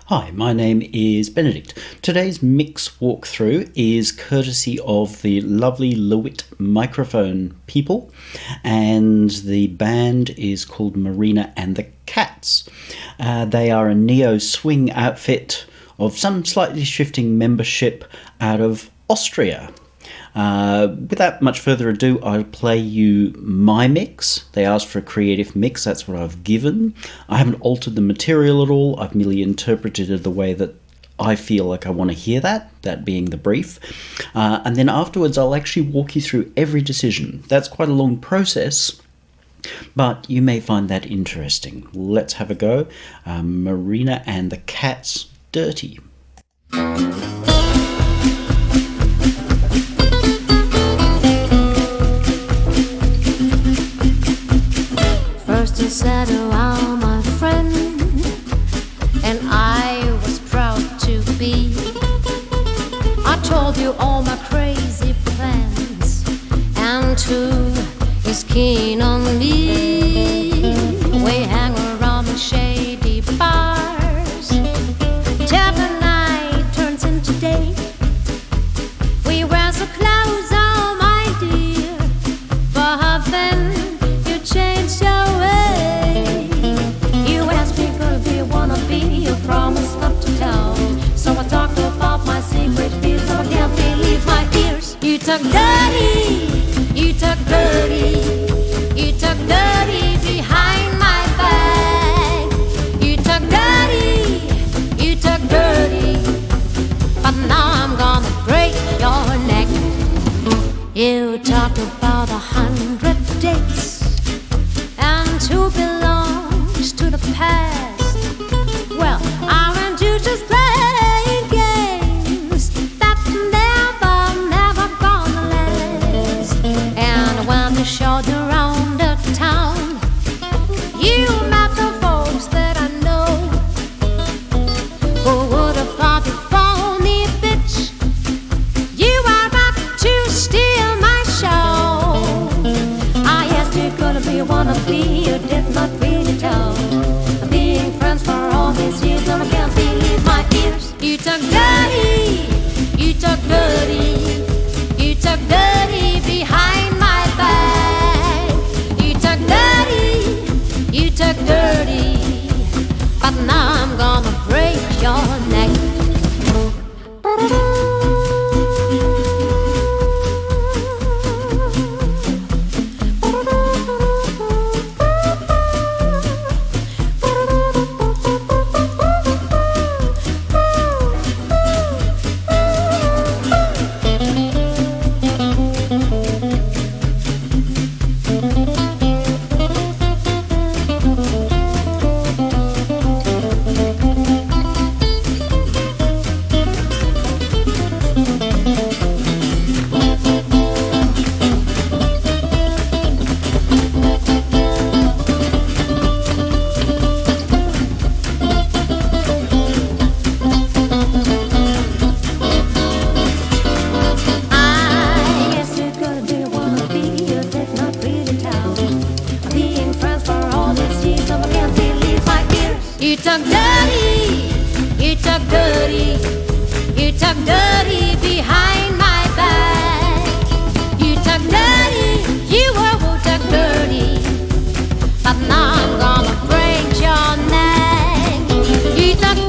Hi, my name is Benedict. Today's mix walkthrough is courtesy of the lovely Lewitt microphone people, and the band is called Marina and the Cats. They are a neo-swing outfit of some slightly shifting membership out of Austria. Without much further ado, I'll play you my mix. They asked for a creative mix, that's what I've given. I haven't altered the material at all, I've merely interpreted it the way that I feel like I want to hear that being the brief. And then afterwards I'll actually walk you through every decision. That's quite a long process, but you may find that interesting. Let's have a go. Marina and the Cats, Dirty. First you said, "Oh, I'm my friend," and I was proud to be. I told you all my crazy plans, and two is keen on me. We hang around the shady bars till the night turns into day. We wear so close, oh my dear, but then you changed your way. You asked me, girl, do you wanna be? You promised not to tell. So I talked about my secret fears, so I can't believe my ears. You talk dirty, you talk dirty, you talk dirty behind my back. You talk dirty, you talk dirty, but now I'm gonna break your neck. You talk about 100 dates and who belongs to the past. Well, aren't you just playing games that never gonna last? And when you showed around the town, you met the folks that I know. Who would have thought you phony bitch? You are about to steal my show. I asked you, gonna be, wanna be, you did not really tell. Being friends for all these years, and I can't believe my ears. You talk dirty, you talk dirty, you talk dirty behind my back. You talk dirty, you talk dirty, but now I'm gonna break your neck. You talk dirty, you talk dirty, you talk dirty behind my back. You talk dirty, you will talk dirty, but now I'm gonna break your neck. You talk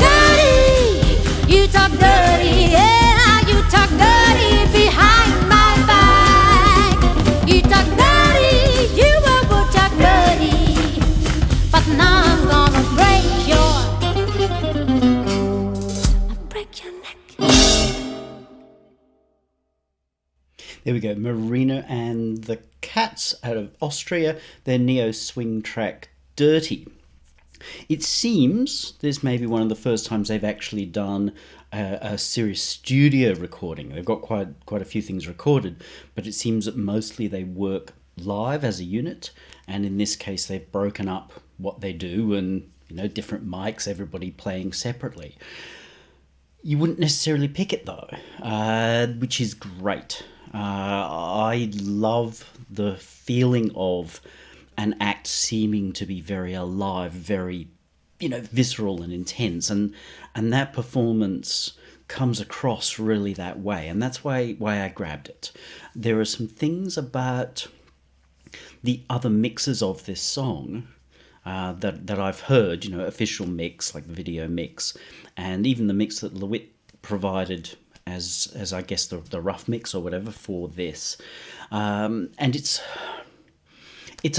dirty, yeah, you talk dirty behind my back. You talk dirty, you will talk dirty, but now I'm gonna break your neck. There we go, Marina and the Cats out of Austria, their neo-swing track, Dirty. It seems this may be one of the first times they've actually done a serious studio recording. They've got quite a few things recorded, but it seems that mostly they work live as a unit, and in this case they've broken up what they do and, different mics, everybody playing separately. You wouldn't necessarily pick it though, which is great. I love the feeling of an act seeming to be very alive, very visceral and intense, and that performance comes across really that way, and that's why I grabbed it. There are some things about the other mixes of this song that I've heard, official mix, like the video mix, and even the mix that LeWitt provided as I guess the rough mix or whatever for this, and it's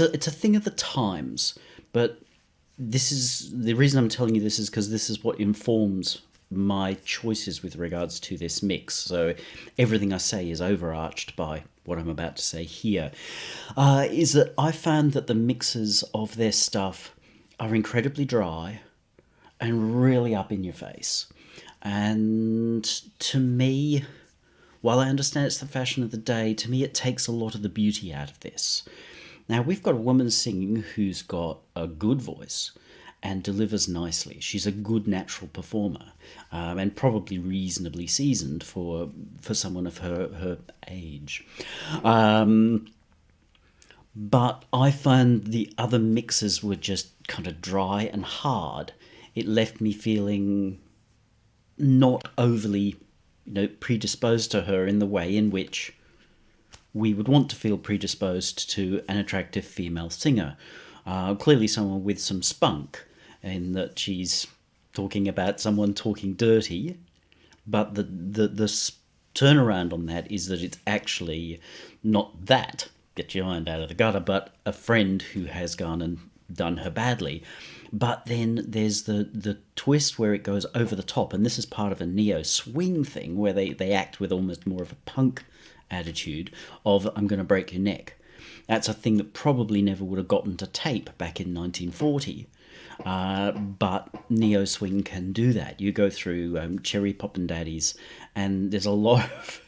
a thing of the times. But this is the reason I'm telling you this is because this is what informs my choices with regards to this mix. So everything I say is overarched by what I'm about to say here. Is that I found that the mixes of their stuff are incredibly dry and really up in your face. And to me, while I understand it's the fashion of the day, to me it takes a lot of the beauty out of this. Now, we've got a woman singing who's got a good voice and delivers nicely. She's a good natural performer, and probably reasonably seasoned for someone of her age. But I found the other mixes were just kind of dry and hard. It left me feeling not overly, predisposed to her in the way in which we would want to feel predisposed to an attractive female singer. Clearly someone with some spunk, in that she's talking about someone talking dirty, but the turnaround on that is that it's actually not that, get your mind out of the gutter, but a friend who has gone and done her badly. But then there's the twist where it goes over the top, and this is part of a neo-swing thing where they act with almost more of a punk attitude of, I'm going to break your neck. That's a thing that probably never would have gotten to tape back in 1940. But neo swing can do that. You go through Cherry Poppin' Daddies, and there's a lot of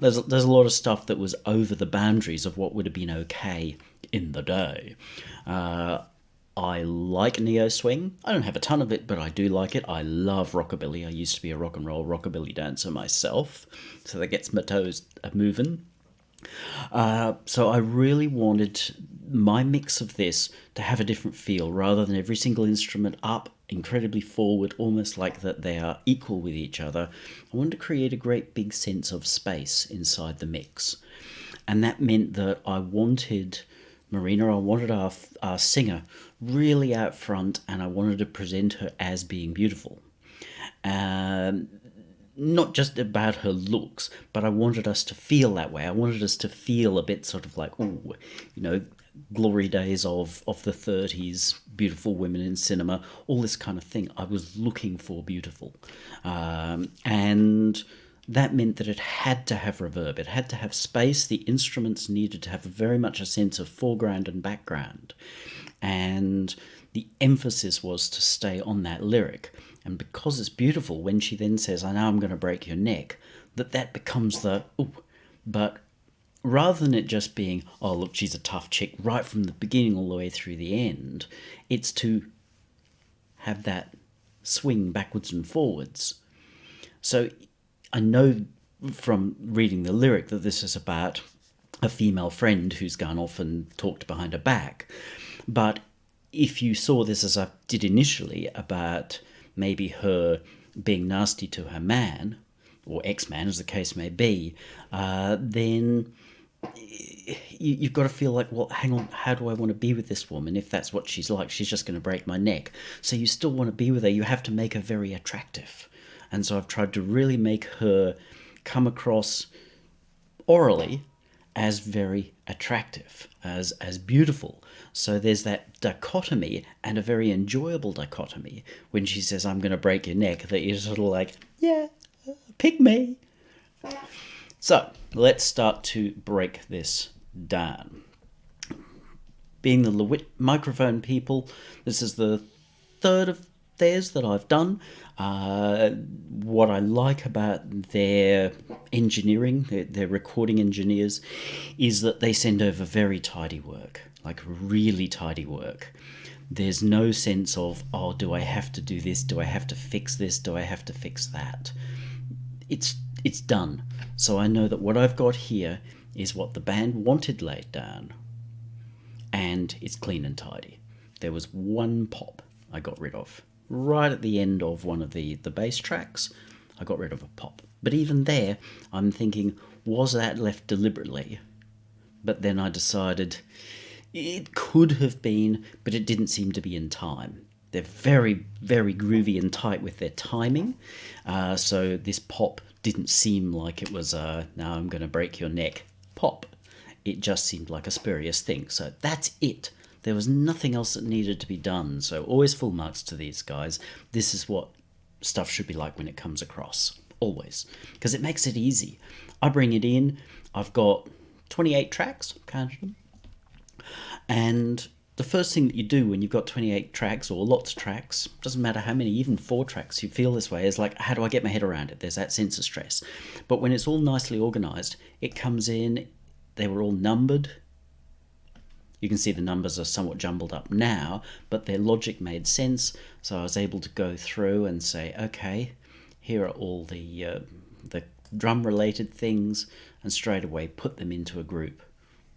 there's a lot of stuff that was over the boundaries of what would have been okay in the day. I like neo swing. I don't have a ton of it, but I do like it. I love rockabilly. I used to be a rock and roll rockabilly dancer myself, so that gets my toes moving. So I really wanted my mix of this to have a different feel, rather than every single instrument up, incredibly forward, almost like that they are equal with each other. I wanted to create a great big sense of space inside the mix. And that meant that I wanted Marina, I wanted our singer really out front, and I wanted to present her as being beautiful. Not just about her looks, but I wanted us to feel that way. I wanted us to feel a bit sort of like, glory days of the 30s, beautiful women in cinema, all this kind of thing. I was looking for beautiful. And that meant that it had to have reverb. It had to have space. The instruments needed to have very much a sense of foreground and background. And the emphasis was to stay on that lyric. And because it's beautiful, when she then says, I know I'm going to break your neck, that becomes the, ooh. But rather than it just being, oh, look, she's a tough chick right from the beginning all the way through the end, it's to have that swing backwards and forwards. So I know from reading the lyric that this is about a female friend who's gone off and talked behind her back. But if you saw this as I did initially about maybe her being nasty to her man, or ex-man as the case may be, then you've got to feel like, well, hang on, how do I want to be with this woman if that's what she's like? She's just going to break my neck. So you still want to be with her. You have to make her very attractive. And so I've tried to really make her come across orally as very attractive, as beautiful. So there's that dichotomy, and a very enjoyable dichotomy, when she says, I'm going to break your neck, that you're sort of like, yeah, pick me. So let's start to break this down. Being the LeWitt microphone people, this is the third of theirs that I've done. What I like about their engineering, their recording engineers, is that they send over very tidy work, like really tidy work. There's no sense of, oh, do I have to do this? Do I have to fix this? Do I have to fix that? It's done. So I know that what I've got here is what the band wanted laid down, and it's clean and tidy. There was one pop I got rid of. Right at the end of one of the bass tracks, I got rid of a pop. But even there, I'm thinking, was that left deliberately? But then I decided it could have been, but it didn't seem to be in time. They're very, very groovy and tight with their timing. So this pop didn't seem like it was now I'm going to break your neck pop. It just seemed like a spurious thing. So that's it. There was nothing else that needed to be done. So always full marks to these guys. This is what stuff should be like when it comes across. Always. Because it makes it easy. I bring it in. I've got 28 tracks. Counted them. And the first thing that you do when you've got 28 tracks or lots of tracks, doesn't matter how many, even 4 tracks, you feel this way, is like, how do I get my head around it? There's that sense of stress. But when it's all nicely organised, it comes in, they were all numbered. You can see the numbers are somewhat jumbled up now, but their logic made sense. So I was able to go through and say, okay, here are all the drum-related things, and straight away put them into a group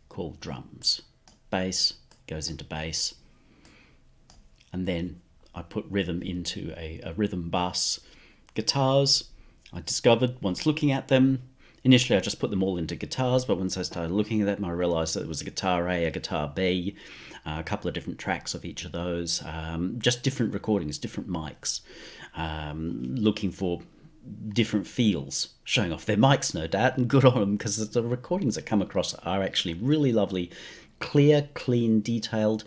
called drums. Bass goes into bass, and then I put rhythm into a rhythm bus. Guitars, I discovered once looking at them, initially I just put them all into guitars, but once I started looking at them I realised that it was a guitar A, a guitar B, a couple of different tracks of each of those, just different recordings, different mics, looking for different feels, showing off their mics, no doubt, and good on them, because the recordings that come across are actually really lovely, clear, clean, detailed.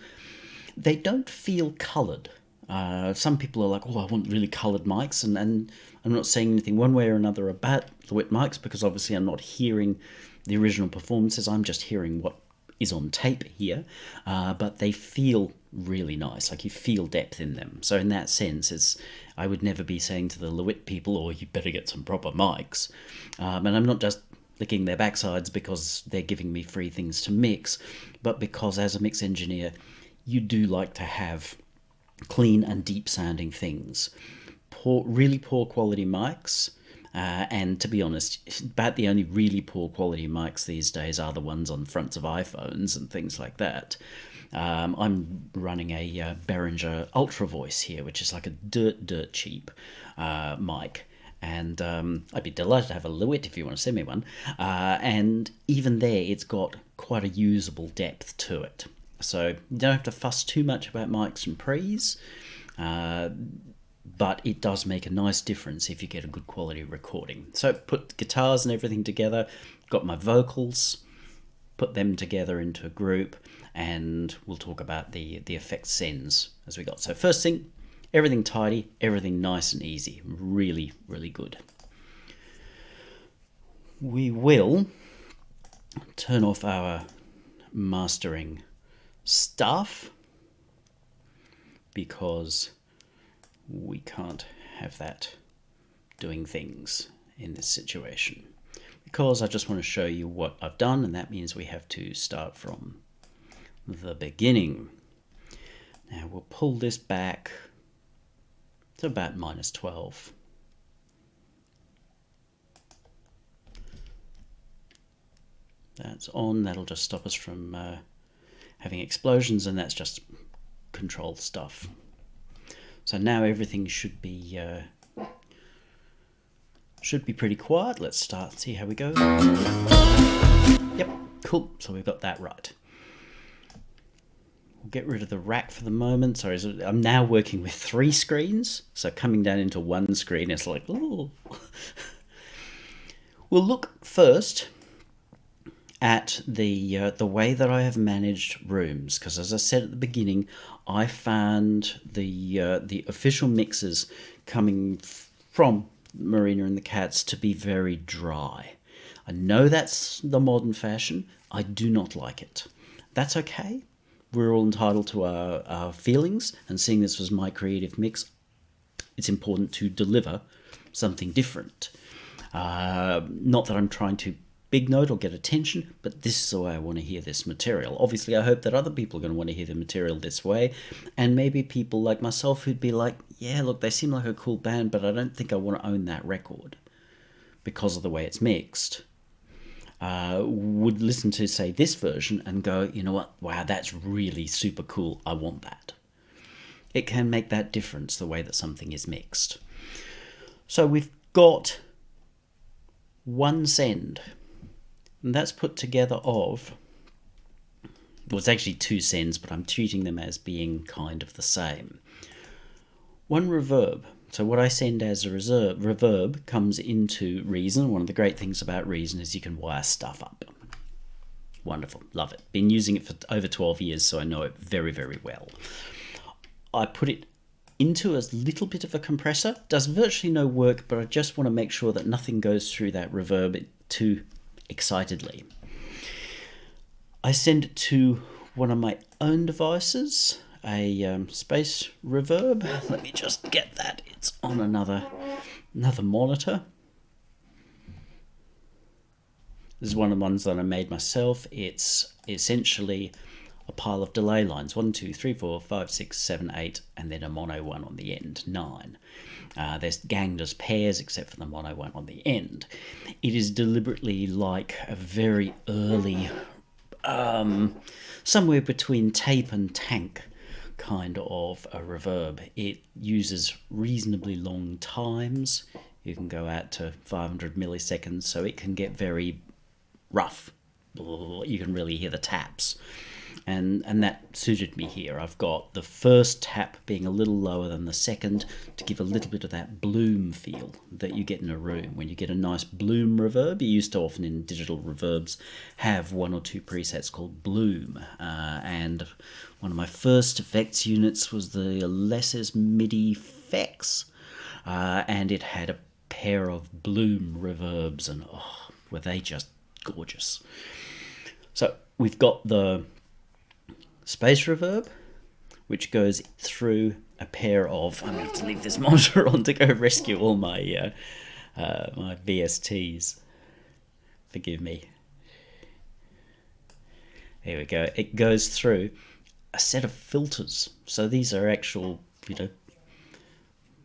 They don't feel coloured. Some people are like, oh, I want really coloured mics, and I'm not saying anything one way or another about LeWitt mics, because obviously I'm not hearing the original performances, I'm just hearing what is on tape here, but they feel really nice, like you feel depth in them. So in that sense, I would never be saying to the LeWitt people, oh, you better get some proper mics. And I'm not just licking their backsides because they're giving me free things to mix, but because as a mix engineer, you do like to have clean and deep sounding things. Really poor quality mics, and to be honest, about the only really poor quality mics these days are the ones on the fronts of iPhones and things like that. I'm running a Behringer Ultra Voice here, which is like a dirt cheap mic. And I'd be delighted to have a LeWitt if you want to send me one. And even there, it's got quite a usable depth to it. So you don't have to fuss too much about mics and pre's, but it does make a nice difference if you get a good quality recording. So put guitars and everything together, got my vocals, put them together into a group, and we'll talk about the effect sends as we got. So first thing, everything tidy, everything nice and easy. Really, really good. We will turn off our mastering stuff because we can't have that doing things in this situation. Because I just want to show you what I've done, and that means we have to start from the beginning. Now we'll pull this back to about -12. That's on. That'll just stop us from having explosions, and that's just control stuff. So now everything should be pretty quiet. Let's start, see how we go. Yep, cool. So we've got that right. We'll get rid of the rack for the moment. Sorry, I'm now working with 3 screens, so coming down into one screen is like, ooh. We'll look first at the way that I have managed rooms, because as I said at the beginning, I found the official mixes coming from Marina and the Cats to be very dry. I know that's the modern fashion. I do not like it. That's okay. We're all entitled to our feelings, and seeing this was my creative mix, it's important to deliver something different. Not that I'm trying to big note or get attention, but this is the way I want to hear this material. Obviously, I hope that other people are going to want to hear the material this way, and maybe people like myself who'd be like, yeah, look, they seem like a cool band, but I don't think I want to own that record because of the way it's mixed. Would listen to, say, this version and go, you know what, wow, that's really super cool, I want that. it can make that difference, the way that something is mixed. So we've got one send, and that's put together of, well, it's actually two sends, but I'm treating them as being kind of the same. One reverb. So what I send as a reverb comes into Reason. One of the great things about Reason is you can wire stuff up. Wonderful, love it. Been using it for over 12 years, so I know it very, very well. I put it into a little bit of a compressor. Does virtually no work, but I just want to make sure that nothing goes through that reverb too excitedly. I send it to one of my own devices, a space reverb. Let me just get that. It's on another monitor. This is one of the ones that I made myself. It's essentially a pile of delay lines. 1, 2, 3, 4, 5, 6, 7, 8, and then a mono one on the end, 9. They're ganged as pairs except for the mono one on the end. It is deliberately like a very early, somewhere between tape and tank kind of a reverb. It uses reasonably long times. You can go out to 500 milliseconds, so it can get very rough. You can really hear the taps. And that suited me here. I've got the first tap being a little lower than the second to give a little bit of that bloom feel that you get in a room. When you get a nice bloom reverb, you used to often in digital reverbs have one or two presets called bloom. And one of my first effects units was the Alessis MIDI effects, and it had a pair of bloom reverbs, and were they just gorgeous. So we've got the space reverb, which goes through a pair of, I'm going to have to leave this monitor on to go rescue all my my VSTs. Forgive me. There we go. It goes through a set of filters. So these are actual,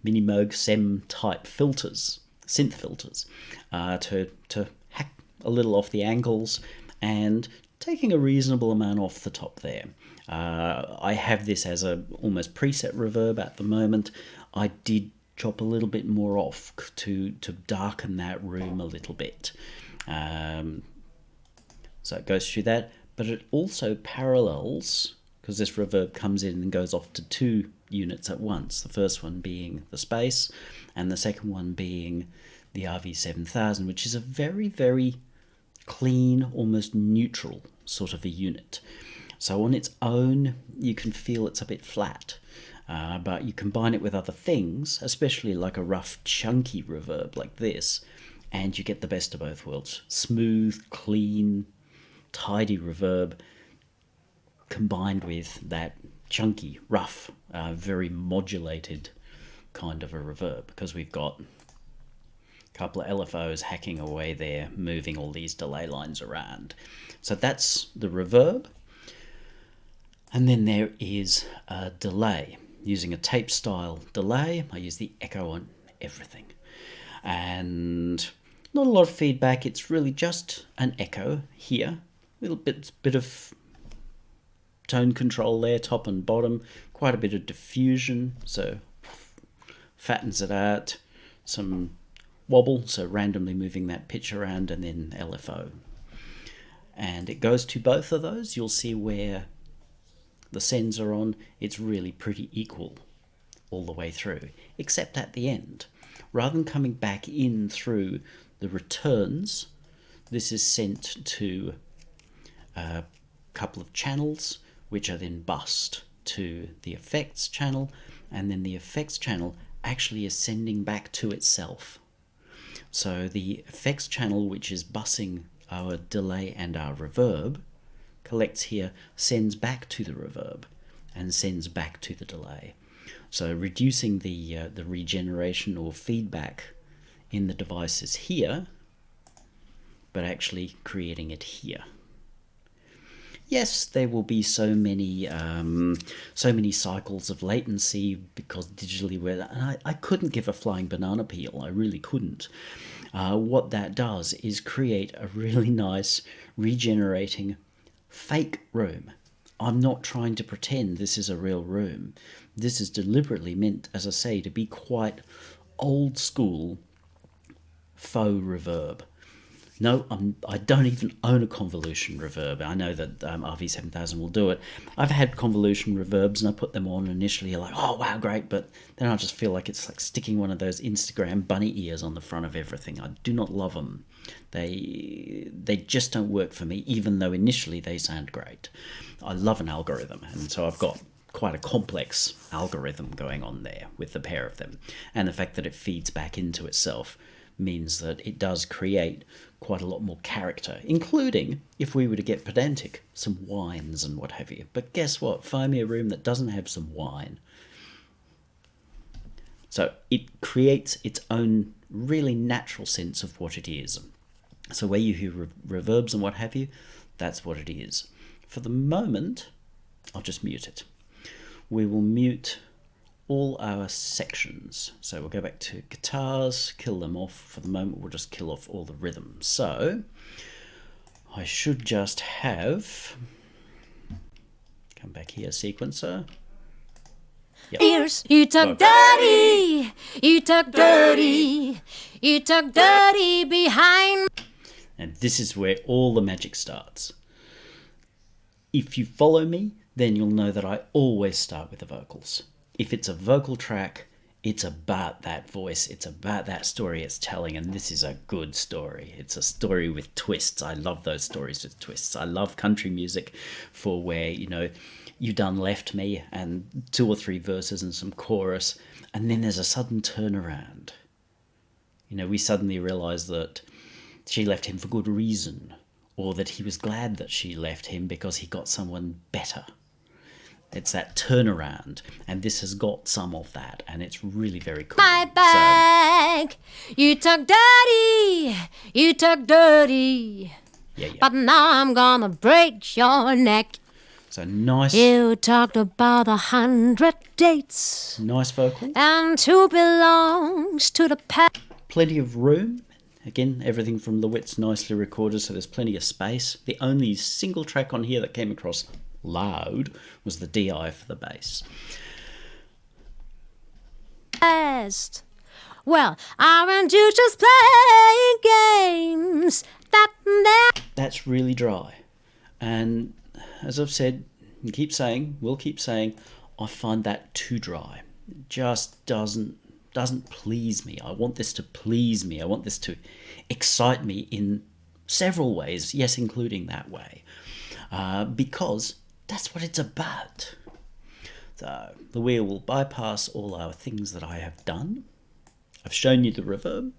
Minimoog SEM type filters, synth filters, to hack a little off the angles and taking a reasonable amount off the top there. I have this as a almost preset reverb at the moment. I did chop a little bit more off to darken that room a little bit. So it goes through that, but it also parallels, because this reverb comes in and goes off to two units at once. The first one being the space, and the second one being the RV7000, which is a very, very clean, almost neutral sort of a unit. So on its own, you can feel it's a bit flat, but you combine it with other things, especially like a rough, chunky reverb like this, and you get the best of both worlds. Smooth, clean, tidy reverb combined with that chunky, rough, very modulated kind of a reverb, because we've got couple of LFOs hacking away there, moving all these delay lines around. So that's the reverb. And then there is a delay. Using a tape style delay, I use the echo on everything. And not a lot of feedback, it's really just an echo here. A little bit of tone control there, top and bottom, quite a bit of diffusion, so fattens it out, some wobble, so randomly moving that pitch around, and then LFO. And it goes to both of those. You'll see where the sends are on, it's really pretty equal all the way through, except at the end. Rather than coming back in through the returns, this is sent to a couple of channels, which are then bused to the effects channel, and then the effects channel actually is sending back to itself. So the effects channel, which is busing our delay and our reverb, collects here, sends back to the reverb, and sends back to the delay. So reducing the regeneration or feedback in the devices here, but actually creating it here. Yes, there will be so many cycles of latency because digitally I couldn't give a flying banana peel. I really couldn't. What that does is create a really nice regenerating fake room. I'm not trying to pretend this is a real room. This is deliberately meant, as I say, to be quite old school faux reverb. No, I don't even own a convolution reverb. I know that RV7000 will do it. I've had convolution reverbs and I put them on initially, you're like, oh wow, great, but then I just feel like it's like sticking one of those Instagram bunny ears on the front of everything. I do not love them. They just don't work for me, even though initially they sound great. I love an algorithm, and so I've got quite a complex algorithm going on there with the pair of them. And the fact that it feeds back into itself means that it does create quite a lot more character, including, if we were to get pedantic, some whines and what have you. But guess what? Find me a room that doesn't have some whine. So it creates its own really natural sense of what it is. So where you hear reverbs and what have you, that's what it is. For the moment, I'll just mute it. We will mute all our sections. So we'll go back to guitars, kill them off. For the moment, we'll just kill off all the rhythms. So I should just have, come back here, sequencer. Yep. Ears, you talk dirty, you talk dirty, you talk dirty behind. And this is where all the magic starts. If you follow me, then you'll know that I always start with the vocals. If it's a vocal track, it's about that voice, it's about that story it's telling, and this is a good story. It's a story with twists. I love those stories with twists. I love country music for where, you know, you done left me and 2 or 3 verses and some chorus, and then there's a sudden turnaround. You know, we suddenly realise that she left him for good reason, or that he was glad that she left him because he got someone better. It's that turnaround, and this has got some of that, and it's really very cool. My back, you talk dirty, you talk dirty. Yeah. But now I'm gonna break your neck. So nice. You talked about 100 dates, Nice vocal. and 2 belongs to the past. Plenty of room. Again, everything from LeWitt's nicely recorded, so there's plenty of space. The only single track on here that came across loud was the DI for the bass. Well, aren't you just playing games? That's really dry. And as I've said, and we'll keep saying, I find that too dry. It just doesn't please me. I want this to please me. I want this to excite me in several ways, yes, including that way. Because that's what it's about. So the wheel will bypass all our things that I have done. I've shown you the reverb.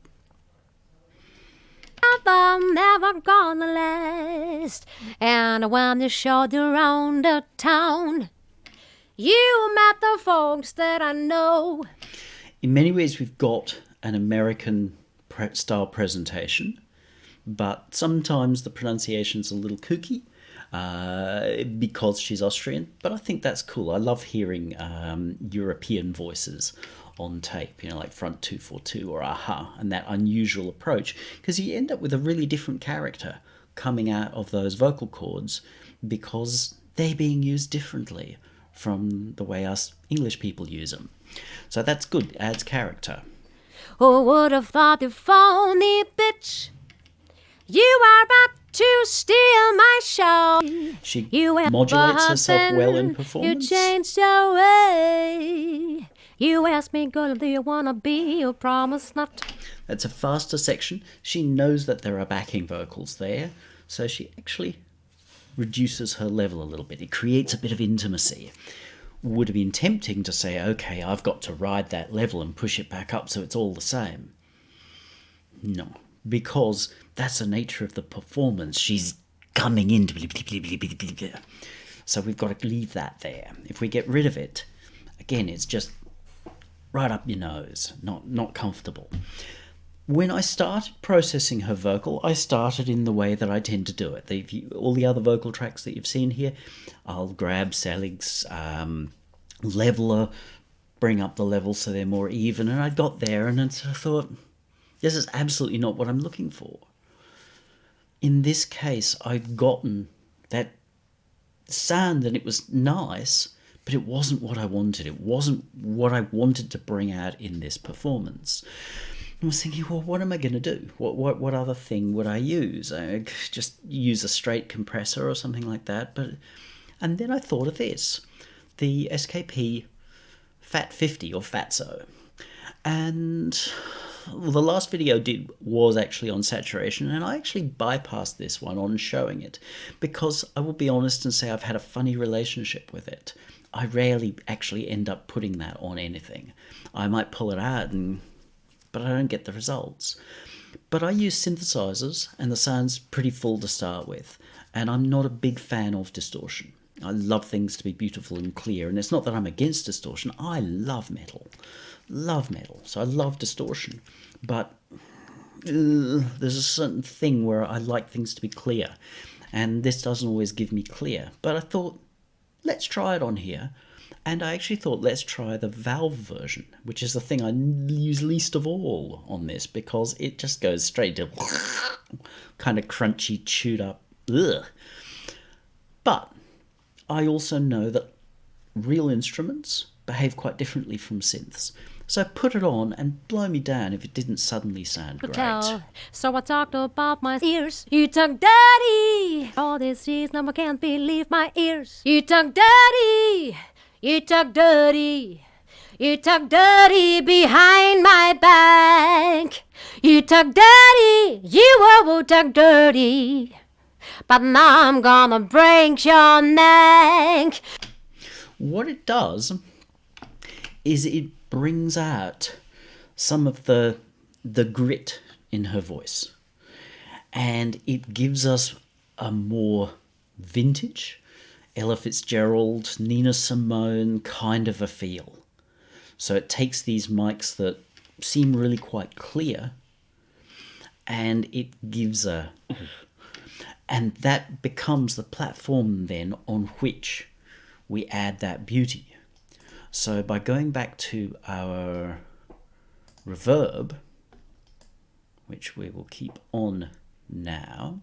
Never gonna last. And when you showed around the town, you met the folks that I know. In many ways, we've got an American style presentation, but sometimes the pronunciation's a little kooky because she's Austrian. But I think that's cool. I love hearing European voices on tape, you know, like Front 242 or Aha, and that unusual approach, because you end up with a really different character coming out of those vocal cords because they're being used differently from the way us English people use them. So that's good, adds character. Who would have thought, you phony bitch? You are about to steal my show. She You modulates herself well in You performance. changed your way. You asked me, girl, do you wanna be? You promise not to. That's a faster section. She knows that there are backing vocals there, so she actually reduces her level a little bit. It creates a bit of intimacy. Would have been tempting to say, okay, I've got to ride that level and push it back up so it's all the same. No, because that's the nature of the performance. She's coming in. So we've got to leave that there. If we get rid of it, again, it's just right up your nose, not comfortable. When I started processing her vocal, I started in the way that I tend to do it. All the other vocal tracks that you've seen here, I'll grab Selig's leveler, bring up the levels so they're more even, and I got there and I thought, this is absolutely not what I'm looking for. In this case, I've gotten that sound and it was nice, but it wasn't what I wanted. It wasn't what I wanted to bring out in this performance. I was thinking, well, what am I going to do? What other thing would I use? I just use a straight compressor or something like that. And then I thought of this, the SKP Fat 50 or Fatso. And the last video I did was actually on saturation, and I actually bypassed this one on showing it because I will be honest and say I've had a funny relationship with it. I rarely actually end up putting that on anything. I might pull it out, but I don't get the results. But I use synthesizers, and the sound's pretty full to start with, and I'm not a big fan of distortion. I love things to be beautiful and clear, and it's not that I'm against distortion. I love metal, so I love distortion. But there's a certain thing where I like things to be clear, and this doesn't always give me clear. But I thought, let's try it on here. And I actually thought, let's try the valve version, which is the thing I use least of all on this, because it just goes straight to kind of crunchy, chewed up. Ugh. But I also know that real instruments behave quite differently from synths. So put it on and blow me down if it didn't suddenly sound great. So I talked about my ears. You talk dirty. All this is now I can't believe my ears. You talk dirty. You talk dirty. You talk dirty behind my back. You talk dirty. You will talk dirty. But now I'm gonna break your neck. What it does is it brings out some of the grit in her voice, and it gives us a more vintage Ella Fitzgerald, Nina Simone kind of a feel. So it takes these mics that seem really quite clear, and it gives and that becomes the platform then on which we add that beauty. So by going back to our reverb, which we will keep on now,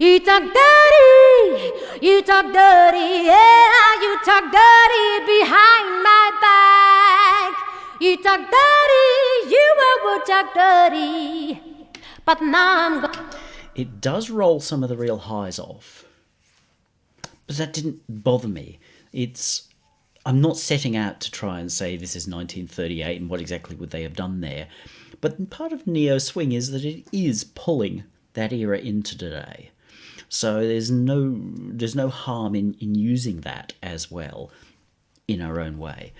you talk dirty, you talk dirty, yeah, you talk dirty behind my back. You talk dirty, you will talk dirty, but now I'm it does roll some of the real highs off, but that didn't bother me. I'm not setting out to try and say this is 1938 and what exactly would they have done there, but part of neo swing is that it is pulling that era into today. So there's no harm in using that as well in our own way.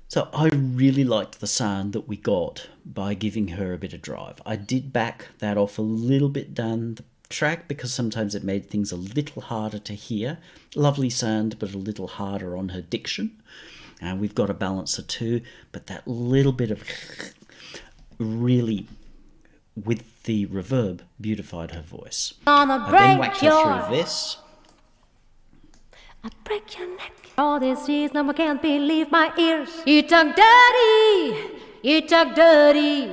So I really liked the sound that we got by giving her a bit of drive. I did back that off a little bit down the track because sometimes it made things a little harder to hear. Lovely sound, but a little harder on her diction. And we've got a balancer too, but that little bit of really, with the reverb, beautified her voice. I then whacked her through this. I'll break your neck. All this is now I can't believe my ears. You talk dirty, you talk dirty,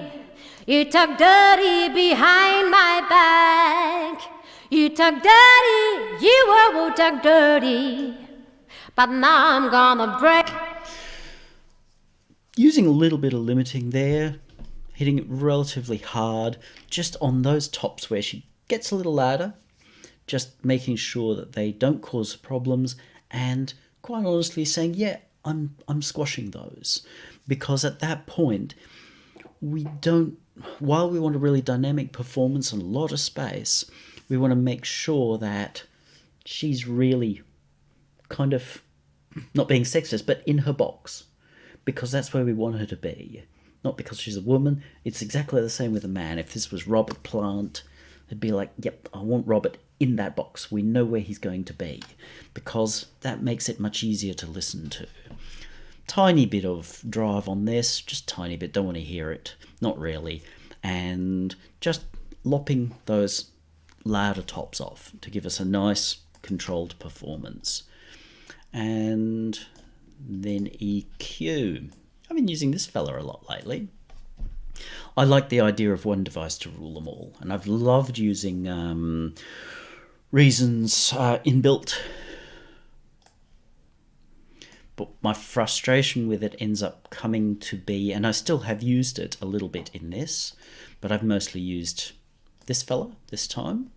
you talk dirty behind my back. You talk dirty, you will talk dirty, but now I'm gonna break. Using a little bit of limiting there, hitting it relatively hard, just on those tops where she gets a little louder, just making sure that they don't cause problems, and quite honestly saying, yeah, I'm squashing those. Because at that point, while we want a really dynamic performance and a lot of space, we want to make sure that she's really kind of, not being sexist, but in her box. Because that's where we want her to be. Not because she's a woman. It's exactly the same with a man. If this was Robert Plant, it'd be like, yep, I want Robert in that box. We know where he's going to be, because that makes it much easier to listen to. Tiny bit of drive on this, just tiny bit, don't want to hear it, not really, and just lopping those louder tops off to give us a nice controlled performance. And then EQ. I've been using this fella a lot lately. I like the idea of one device to rule them all, and I've loved using reasons inbuilt. But my frustration with it ends up coming to be, and I still have used it a little bit in this, but I've mostly used this fella this time,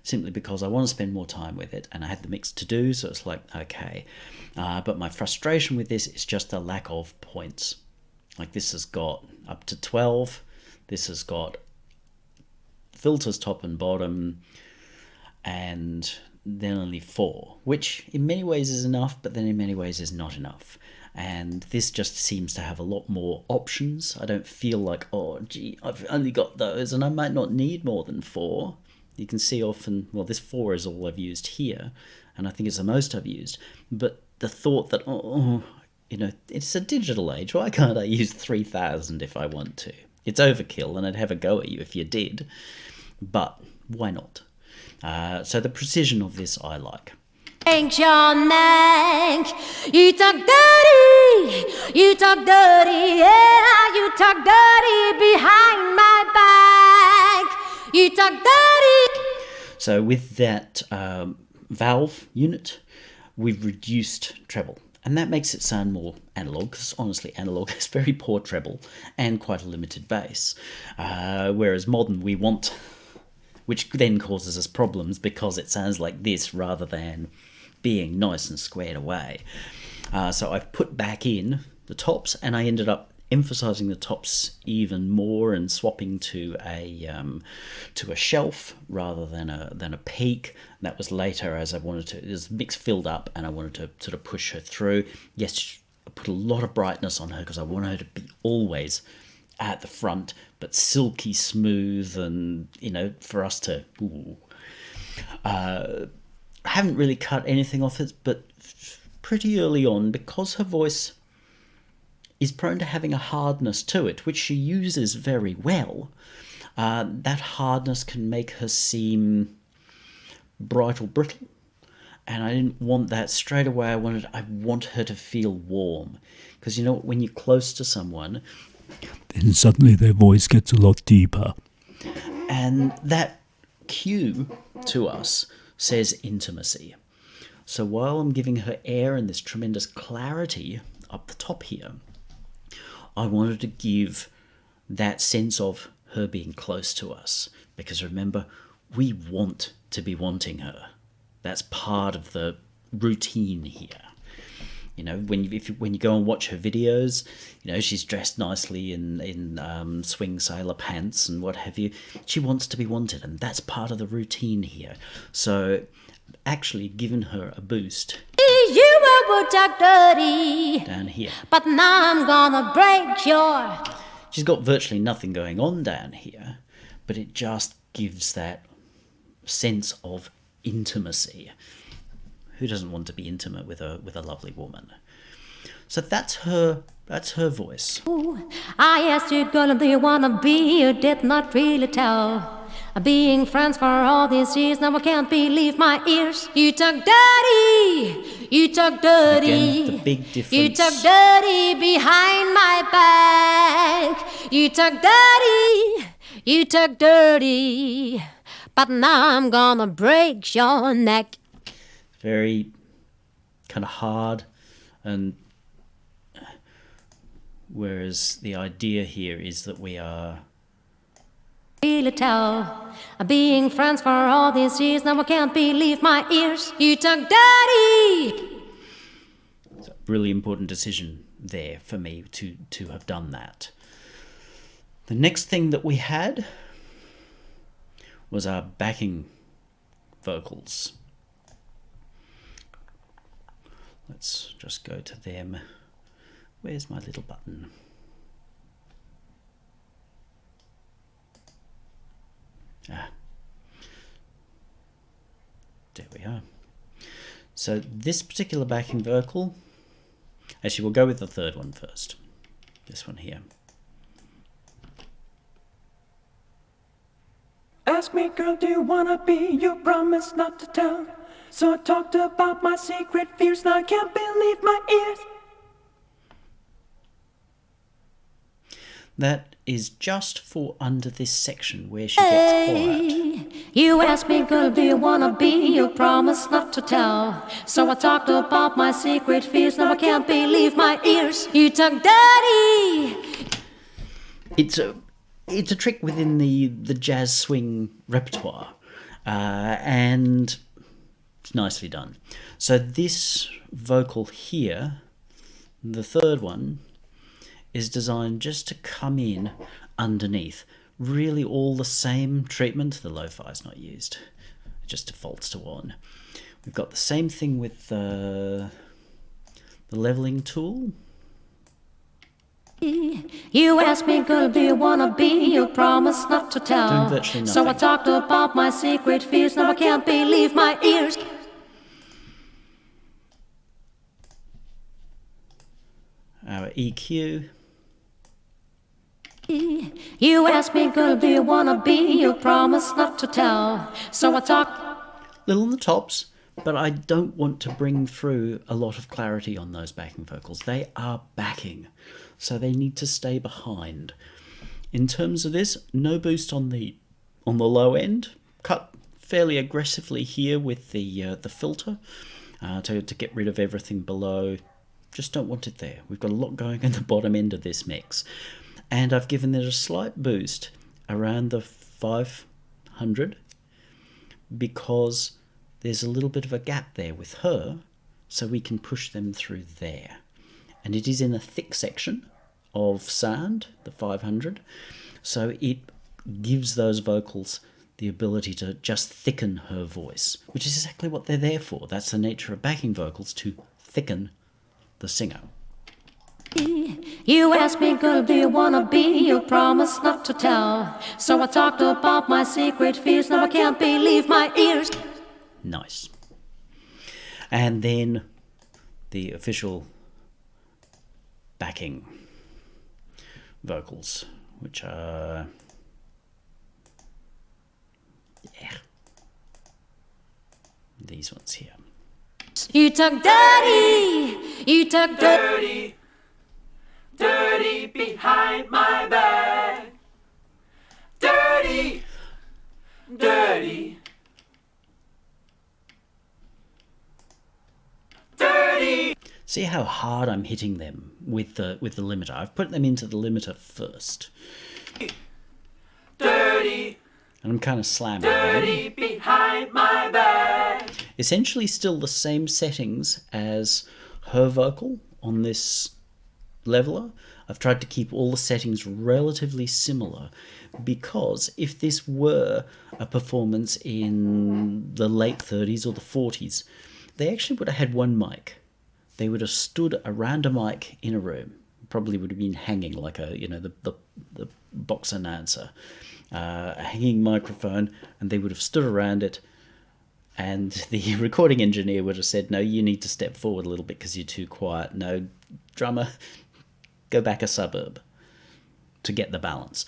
simply because I want to spend more time with it, and I had the mix to do, so it's like, okay. But my frustration with this is just the lack of points. Like, this has got up to 12, this has got filters top and bottom, and then only 4, which in many ways is enough, but then in many ways is not enough. And this just seems to have a lot more options. I don't feel like, oh gee, I've only got those and I might not need more than 4. You can see often, well, this 4 is all I've used here, and I think it's the most I've used. But the thought that, it's a digital age, why can't I use 3,000 if I want to? It's overkill, and I'd have a go at you if you did, but why not? So the precision of this I like. Ain't your neck. You talk dirty, yeah, you talk dirty behind my back. You talk dirty. So with that valve unit, we've reduced treble. And that makes it sound more analog, because honestly, analog has very poor treble and quite a limited bass. Whereas modern, we want, which then causes us problems because it sounds like this rather than being nice and squared away. So I've put back in the tops, and I ended up emphasizing the tops even more and swapping to a shelf rather than a peak. That was later, as I wanted to. This mix filled up, and I wanted to sort of push her through. Yes, I put a lot of brightness on her because I want her to be always at the front, but silky smooth, and for us to. I haven't really cut anything off it, but pretty early on, because her voice is prone to having a hardness to it, which she uses very well. That hardness can make her seem bright or brittle, and I didn't want that straight away. I want her to feel warm, because when you're close to someone, then suddenly their voice gets a lot deeper, and that cue to us says intimacy. So while I'm giving her air and this tremendous clarity up the top here, I wanted to give that sense of her being close to us, because remember, we want to be wanting her. That's part of the routine here. When you go and watch her videos, she's dressed nicely in swing sailor pants and what have you. She wants to be wanted, and that's part of the routine here. So, actually given her a boost. You were talk dirty Down here. But now I'm gonna break your. She's got virtually nothing going on down here, but it just gives that sense of intimacy. Who doesn't want to be intimate with a lovely woman? So that's her voice. Ooh, I asked you, girl, do you wanna be? You did not really tell. Being friends for all these years, now I can't believe my ears. You talk dirty, you talk dirty. Again, the big difference. You talk dirty behind my back. You talk dirty, you talk dirty. But now I'm gonna break your neck. Very kind of hard, and whereas the idea here is that we are Really tell. Being friends for all these years, now I can't believe my ears. You talk dirty. It's a really important decision there for me to have done that. The next thing that we had was our backing vocals. Let's just go to them. Where's my little button? There we are. So this particular backing vocal, actually we'll go with the third one first. This one here. Ask me, girl, do you wanna be? You promised not to tell. So I talked about my secret fears. Now I can't believe my ears. That is just for under this section where she gets quiet. You asked me, girl, do you wanna be? You promised not to tell. So I talked about my secret fears. Now I can't believe my ears. You took daddy. It's a trick within the jazz swing repertoire, and it's nicely done. So this vocal here, the third one, is designed just to come in underneath. Really all the same treatment. The lo-fi is not used. It just defaults to on. We've got the same thing with the leveling tool. You asked me, girl, do you wanna be? You promised not to tell. Doing virtually nothing. So I talked about my secret fears. Now I can't believe my ears. Our EQ. You asked me, girl, do you wanna be? You promised not to tell. So I talked. Little on the tops, but I don't want to bring through a lot of clarity on those backing vocals. They are backing, so they need to stay behind. In terms of this, no boost on the low end. Cut fairly aggressively here with the filter to get rid of everything below. Just don't want it there. We've got a lot going in the bottom end of this mix. And I've given it a slight boost around the 500 because there's a little bit of a gap there with her, so we can push them through there. And it is in a thick section of sound, the 500, so it gives those vocals the ability to just thicken her voice, which is exactly what they're there for. That's the nature of backing vocals, to thicken the singer. You asked me, girl, do you wanna be? You promised not to tell. So I talked about my secret fears. Now I can't believe my ears. Nice. And then the official backing vocals, which are... these ones here. You took daddy. You took Dirty, dirty behind my back. Dirty, dirty, dirty. See how hard I'm hitting them with the limiter. I've put them into the limiter first. Dirty, And I'm kind of slamming dirty them. behind my back. Essentially still the same settings as her vocal on this leveler. I've tried to keep all the settings relatively similar because if this were a performance in the late 30s or the 40s, they actually would have had one mic. They would have stood around a mic in a room. Probably would have been hanging like a, the box announcer, a hanging microphone, and they would have stood around it. And the recording engineer would have said, no, you need to step forward a little bit because you're too quiet. No, drummer, go back a suburb to get the balance.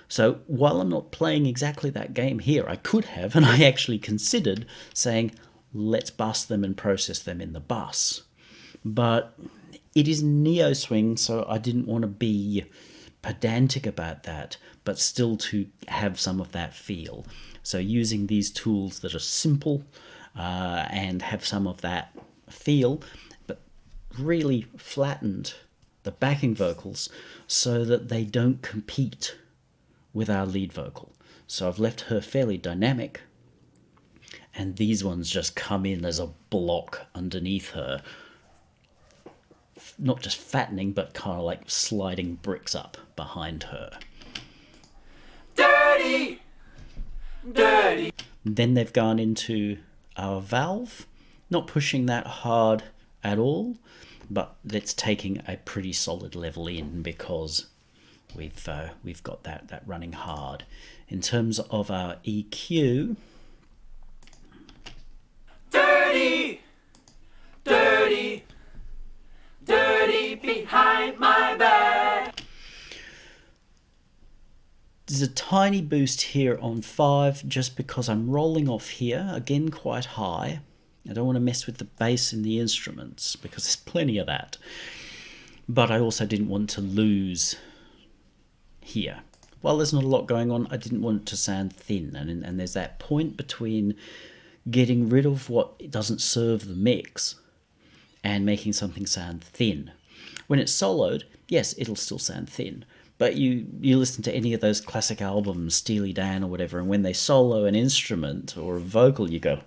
So while I'm not playing exactly that game here, I could have, and I actually considered saying, let's bus them and process them in the bus. But it is neo swing, so I didn't want to be pedantic about that, but still to have some of that feel. So using these tools that are simple and have some of that feel, but really flattened the backing vocals so that they don't compete with our lead vocal. So I've left her fairly dynamic, and these ones just come in as a block underneath her, not just fattening, but kind of like sliding bricks up behind her. Dirty, dirty. Then they've gone into our valve, not pushing that hard at all, but that's taking a pretty solid level in because we've got that running hard. In terms of our EQ, Dirty, dirty, dirty behind my back. there's a tiny boost here on 5 just because I'm rolling off here, again quite high. I don't want to mess with the bass in the instruments because there's plenty of that. But I also didn't want to lose here. While there's not a lot going on, I didn't want it to sound thin, and there's that point between getting rid of what doesn't serve the mix and making something sound thin. When it's soloed, yes, it'll still sound thin, but you listen to any of those classic albums, Steely Dan or whatever, and when they solo an instrument or a vocal, you go.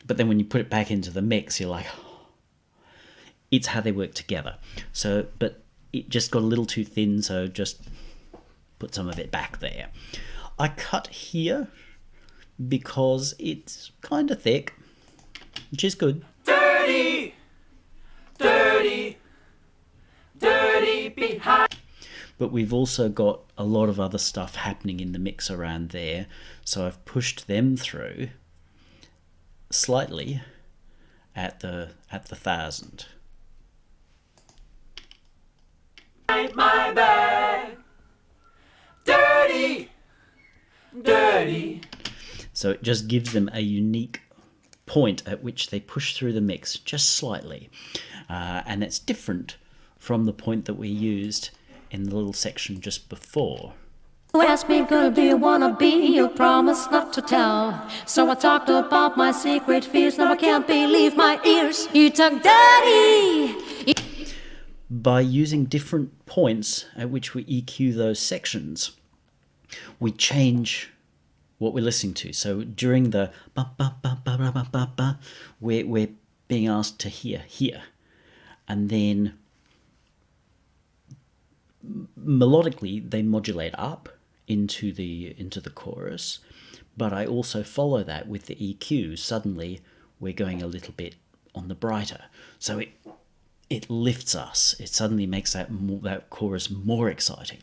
But then when you put it back into the mix, you're like, it's how they work together. So, but it just got a little too thin, so just put some of it back there. I cut here because it's kind of thick, which is good. Dirty, dirty, dirty behind. But we've also got a lot of other stuff happening in the mix around there, so I've pushed them through slightly at the 1000. My bad. Dirty, dirty. So it just gives them a unique point at which they push through the mix just slightly. And it's different from the point that we used in the little section just before. You asked me, girl, do you wanna be? You promised not to tell. So I talked about my secret fears. Now I can't believe my ears. You took daddy. By using different points at which we EQ those sections, we change what we're listening to. So during the ba ba ba ba ba ba ba ba, we're being asked to hear here, and then melodically they modulate up into the chorus, but I also follow that with the EQ. Suddenly we're going a little bit on the brighter, so it lifts us. It suddenly makes that chorus more exciting.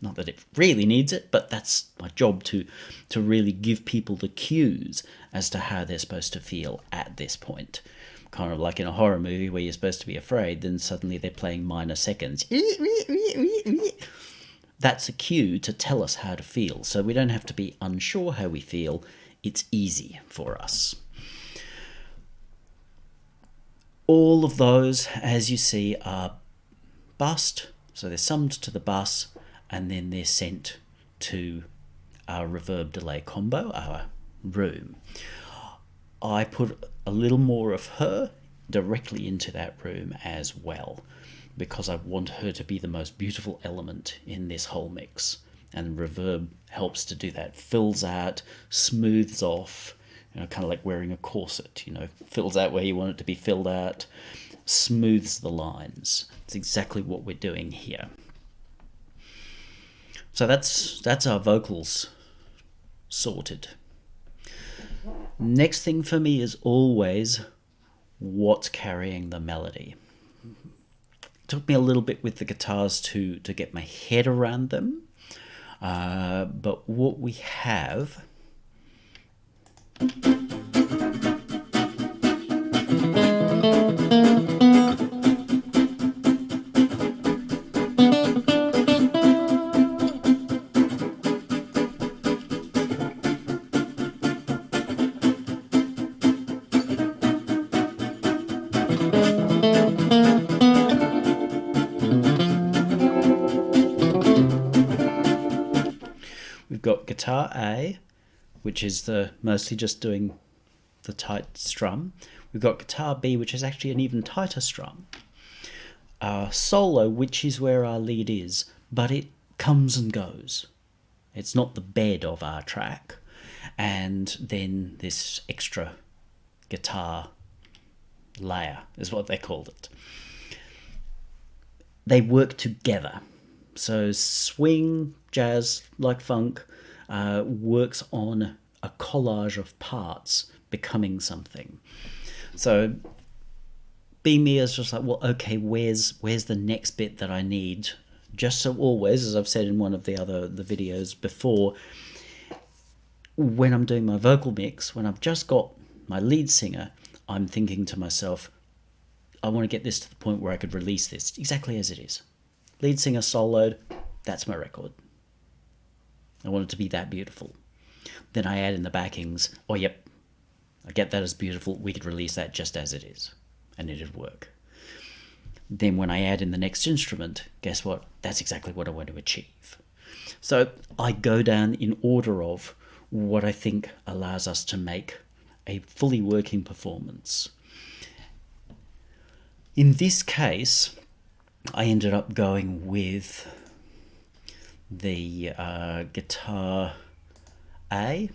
Not that it really needs it, but that's my job to really give people the cues as to how they're supposed to feel at this point. Kind of like in a horror movie where you're supposed to be afraid, then suddenly they're playing minor seconds. That's a cue to tell us how to feel, so we don't have to be unsure how we feel. It's easy for us. All of those, as you see, are bussed, so they're summed to the bus, and then they're sent to our reverb delay combo, our room. I put a little more of her directly into that room as well, because I want her to be the most beautiful element in this whole mix. And reverb helps to do that. Fills out, smooths off, kind of like wearing a corset, fills out where you want it to be filled out, smooths the lines. It's exactly what we're doing here. So that's our vocals sorted. Next thing for me is always what's carrying the melody. It took me a little bit with the guitars to get my head around them, but what we have... We've got guitar A, which is mostly just doing the tight strum. We've got guitar B, which is actually an even tighter strum. Solo, which is where our lead is, but it comes and goes. It's not the bed of our track. And then this extra guitar layer is what they called it. They work together. So swing, jazz, like funk, works on a collage of parts becoming something. So being me is just like, well, okay, where's the next bit that I need? Just so always, as I've said in one of the videos before, when I'm doing my vocal mix, when I've just got my lead singer, I'm thinking to myself, I want to get this to the point where I could release this exactly as it is. Lead singer soloed, that's my record. I want it to be that beautiful. Then I add in the backings, oh yep, I get that as beautiful, we could release that just as it is, and it'd work. then when I add in the next instrument, guess what? That's exactly what I want to achieve. So I go down in order of what I think allows us to make a fully working performance. In this case, I ended up going with the guitar A,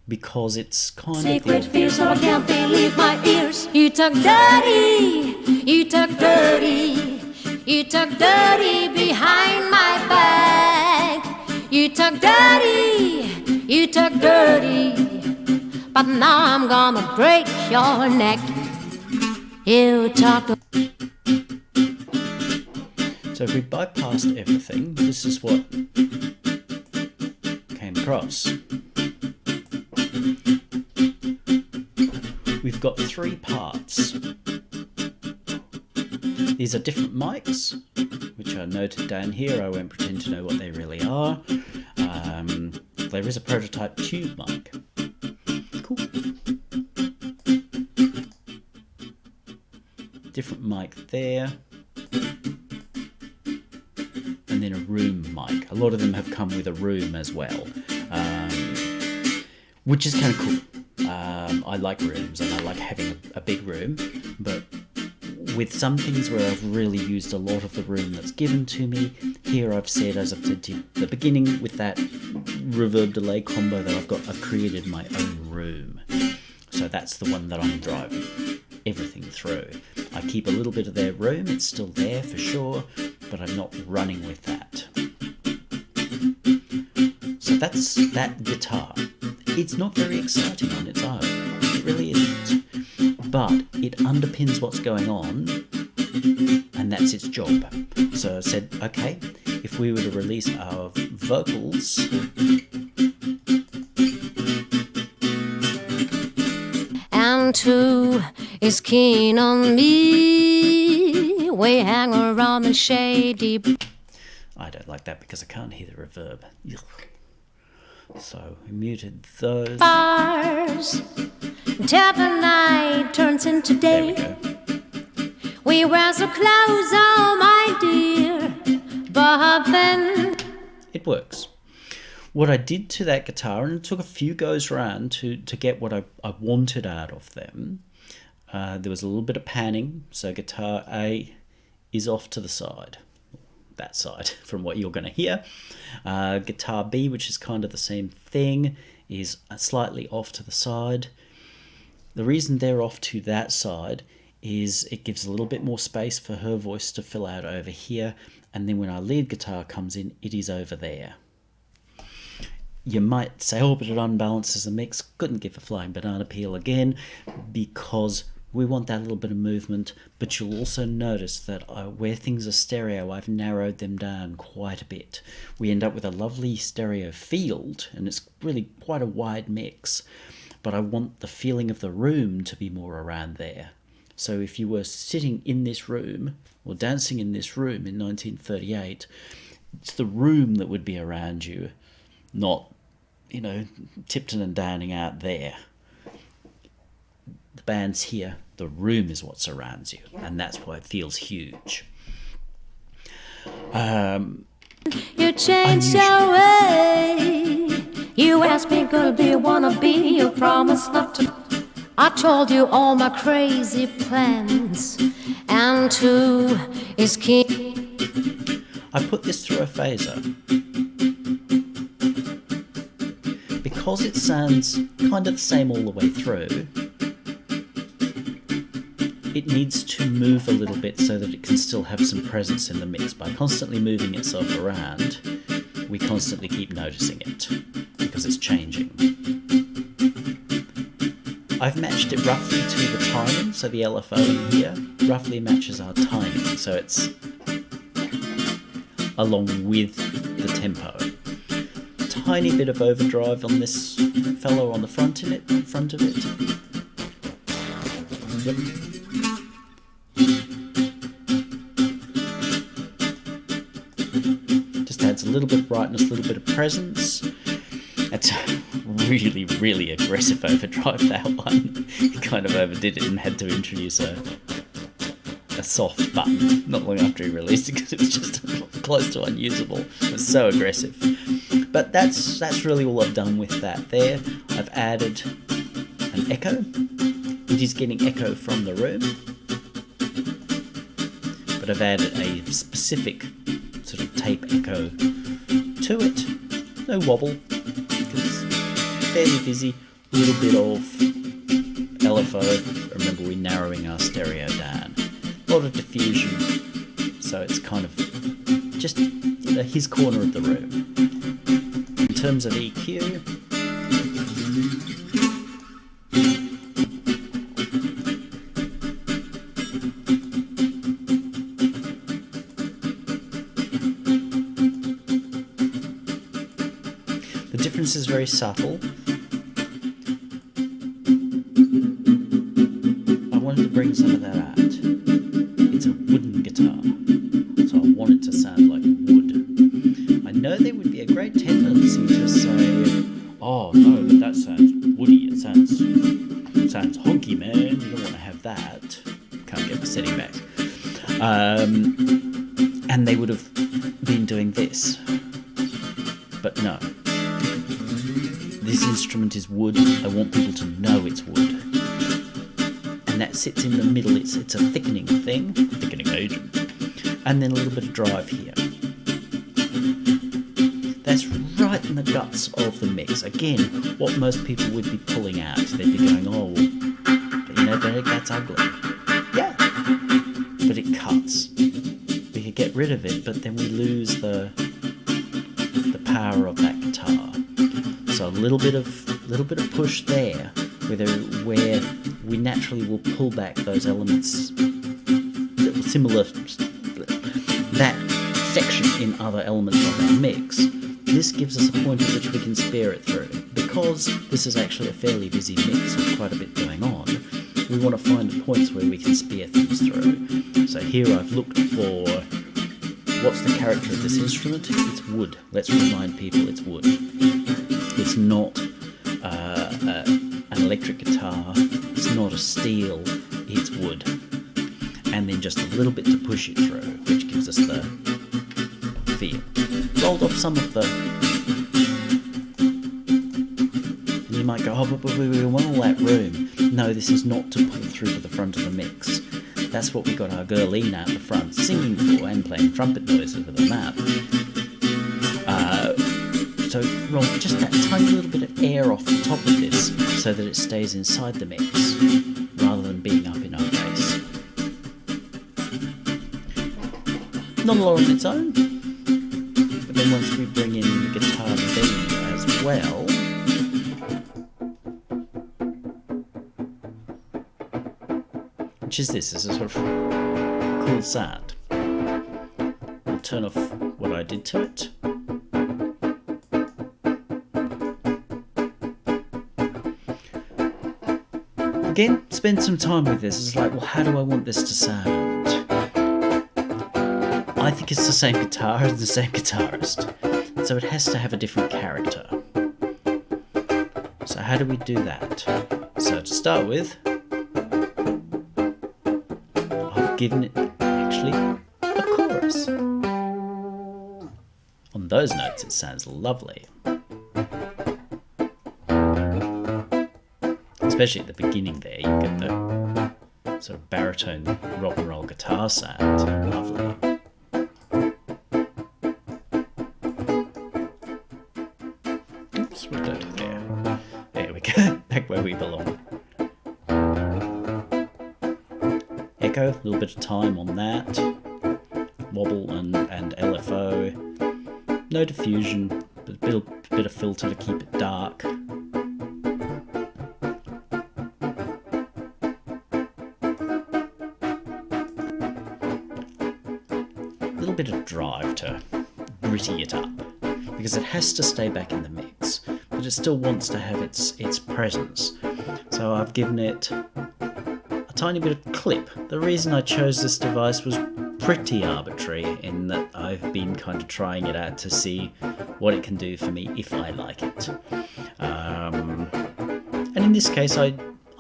because it's kind Secret of fear, so I can't believe my ears. You talk dirty, you talk dirty, you talk dirty behind my back. You talk dirty, you talk dirty, but now I'm gonna break your neck. You talk. So if we bypassed everything, this is what came across. We've got 3 parts. These are different mics, which are noted down here. I won't pretend to know what they really are. There is a prototype tube mic. Cool. Different mic there. And then a room mic. A lot of them have come with a room as well, which is kind of cool. I like rooms and I like having a big room, but with some things where I've really used a lot of the room that's given to me, here I've said, as I've said to you at the beginning, with that reverb delay combo that I've created my own room. So that's the one that I'm driving everything through. I keep a little bit of their room, it's still there for sure, but I'm not running with that. So that's that guitar. It's not very exciting on its own, it really isn't, but it underpins what's going on, and that's its job. So I said, okay, if we were to release our vocals, And who is keen on me? We hang around in shady. I don't like that because I can't hear the reverb. Ugh. So we muted those. Bars till the night turns into There we day. go. We were so close, oh my dear, but then It works. What I did to that guitar, and it took a few goes around to get what I wanted out of them, there was a little bit of panning, so guitar A is off to the side. That side from what you're going to hear. Guitar B, which is kind of the same thing, is slightly off to the side. The reason they're off to that side is it gives a little bit more space for her voice to fill out over here, and then when our lead guitar comes in, it is over there. You might say, oh, but it unbalances the mix. Couldn't give a flying banana peel again, because we want that little bit of movement, but you'll also notice that where things are stereo, I've narrowed them down quite a bit. We end up with a lovely stereo field, and it's really quite a wide mix, but I want the feeling of the room to be more around there. So if you were sitting in this room, or dancing in this room in 1938, it's the room that would be around you, not, Tipton and Downing out there. The band's here, the room is what surrounds you, and that's why it feels huge. you changed your way. You asked me, girl, do you wanna be? You promised not to. I told you all my crazy plans, and who is keen? I put this through a phaser because it sounds kind of the same all the way through. It needs to move a little bit so that it can still have some presence in the mix. By constantly moving itself around, we constantly keep noticing it because it's changing. I've matched it roughly to the timing, so the LFO in here roughly matches our timing, so it's along with the tempo. Tiny bit of overdrive on this fellow on the front of it. Yep. Just adds a little bit of brightness, a little bit of presence. That's a really, really aggressive overdrive, that one. He kind of overdid it and had to introduce a a soft button not long after he released it because it was just close to unusable. It was so aggressive. But that's really all I've done with that there. I've added an echo. It is getting echo from the room, but I've added a specific sort of tape echo to it. No wobble, because it's fairly busy. A little bit of LFO. Remember, we're narrowing our stereo down. A lot of diffusion, so it's kind of just his corner of the room. In terms of EQ, the difference is very subtle. I wanted to bring some of that out. It's a wooden guitar, so I want it to sound like wood. I know there would be a great tendency to say, oh no, but that sounds woody, it sounds honky, man, you don't want to have that. Can't get my setting back. And they would have been doing this. But no. This instrument is wood. I want people to know it's wood. And that sits in the middle. It's a thickening thing, thickening agent. And then a little bit of drive here. That's right in the guts of the mix. Again, what most people would be pulling out. They'd be going, oh, but that's ugly. Yeah, but it cuts. We could get rid of it, but then we lose the power of that guitar. So a little bit of push there, where we naturally will pull back those elements similar that section in other elements of our mix. This gives us a point at which we can spear it through. Because this is actually a fairly busy mix with quite a bit going on, we want to find the points where we can spear things through. So here I've looked for what's the character of this instrument? It's wood. Let's remind people it's wood. It's not an electric guitar. It's not a steel. It's wood. And then just a little bit to push it through, which gives us the feel. Rolled off some of the... You might go, oh, but we want all that room. No, this is not to pull through to the front of the mix. That's what we got our girl Ina at the front singing for and playing trumpet noises with her mouth. So roll just that tiny little bit of air off the top of this so that it stays inside the mix rather than being up in our face. Not a lot on its own, but then once we bring in the guitar B as well, which is this, is a sort of cool sound. I'll turn off what I did to it. Again, spend some time with this. It's like, well, how do I want this to sound? I think it's the same guitar as the same guitarist, so it has to have a different character. So how do we do that? So to start with, I've given it actually a chorus. On those notes, it sounds lovely. Especially at the beginning there, you get the sort of baritone rock and roll guitar sound. Lovely. Oops, what did I do there? There we go, back where we belong. Echo, a little bit of time on that. Wobble and LFO. No diffusion, but a bit of filter to keep it dark. Bit of drive to gritty it up because it has to stay back in the mix, but it still wants to have its presence. So I've given it a tiny bit of clip. The reason I chose this device was pretty arbitrary in that I've been kind of trying it out to see what it can do for me if I like it. And in this case I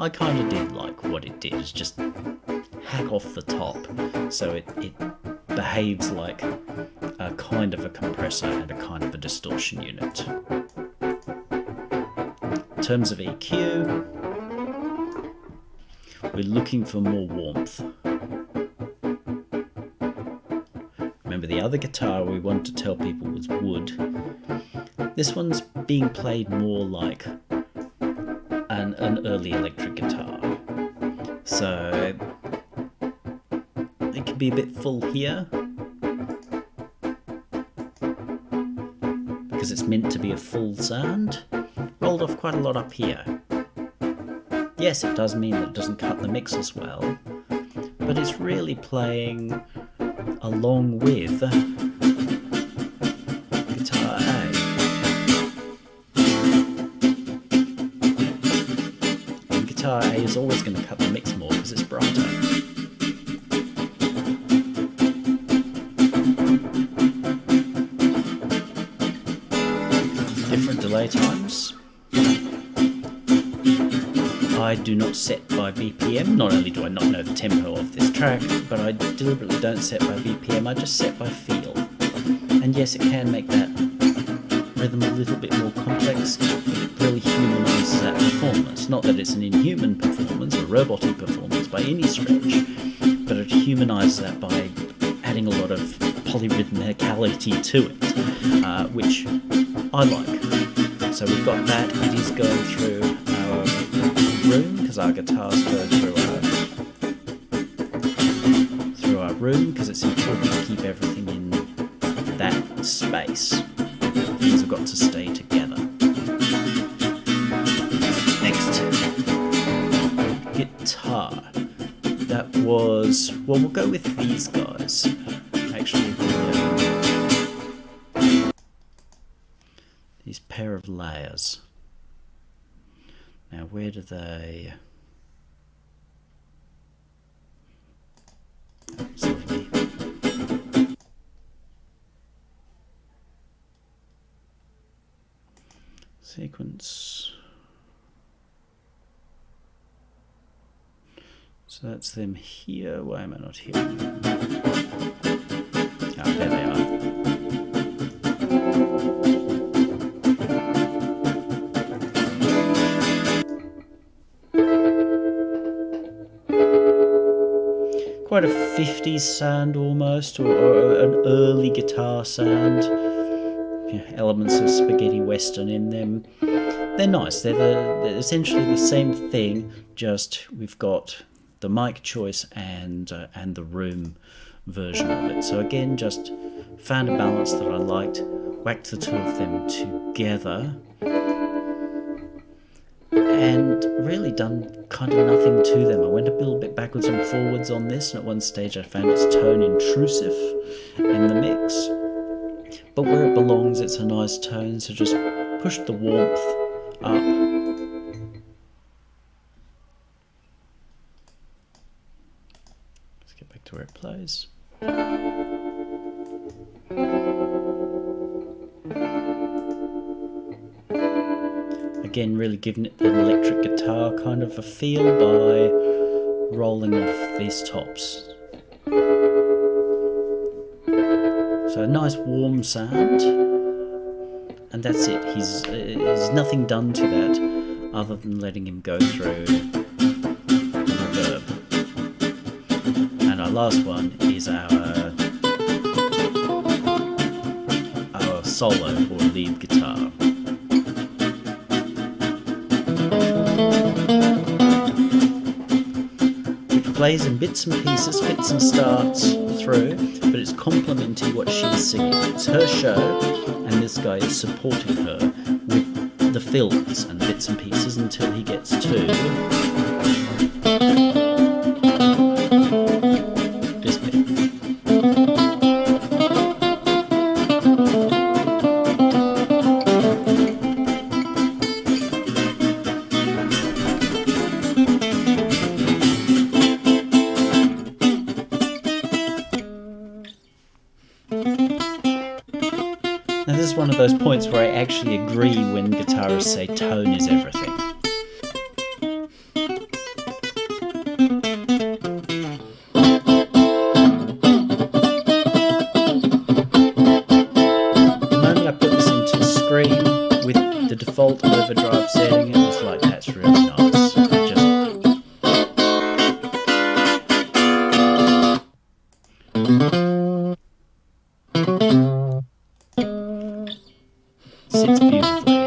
kind of did like what it did. It's just hack off the top, so it behaves like a kind of a compressor and a kind of a distortion unit. In terms of EQ, we're looking for more warmth. Remember, the other guitar we wanted to tell people was wood. This one's being played more like an early electric guitar. So it can be a bit full here, because it's meant to be a full sound. Rolled off quite a lot up here. Yes, it does mean that it doesn't cut the mix as well, but it's really playing along with guitar A. And guitar A is always going to cut the mix more because it's brighter. Different delay times. I do not set by BPM. Not only do I not know the tempo of this track, but I deliberately don't set by BPM, I just set by feel. And yes, it can make that rhythm a little bit more complex, but it really humanises that performance. Not that it's an inhuman performance or robotic performance by any stretch, but it humanises that by adding a lot of polyrhythmicality to it, which I like. So we've got that. It is going through our room, because our guitars go through our room, because it's important to keep everything in that space. Things have got to stay together. Next, guitar. That was, well, we'll go with these guys. Actually, these pair of layers. Now, where do they... That's lovely. Sequence. So that's them here. Why am I not here? Ah, there they are. Quite a 50s sound almost, or an early guitar sound. Elements of spaghetti western in them. They're nice. They're essentially the same thing, just we've got the mic choice and the room version of it. So again, just found a balance that I liked, whacked the two of them together, and really done kind of nothing to them. I went a little bit backwards and forwards on this, and at one stage I found its tone intrusive in the mix. But where it belongs, it's a nice tone, so just push the warmth up. Let's get back to where it plays. Again, really giving it an electric guitar kind of a feel by rolling off these tops. So a nice warm sound, and that's it. He's nothing done to that other than letting him go through the reverb. And our last one is our solo or lead guitar. Which plays in bits and pieces, fits and starts through, but it's complementing what she's singing. It's her show, and this guy is supporting her with the fills and bits and pieces until he gets to this bit. Now this is one of those points where I actually agree when guitarists say tone is everything. Sits beautifully.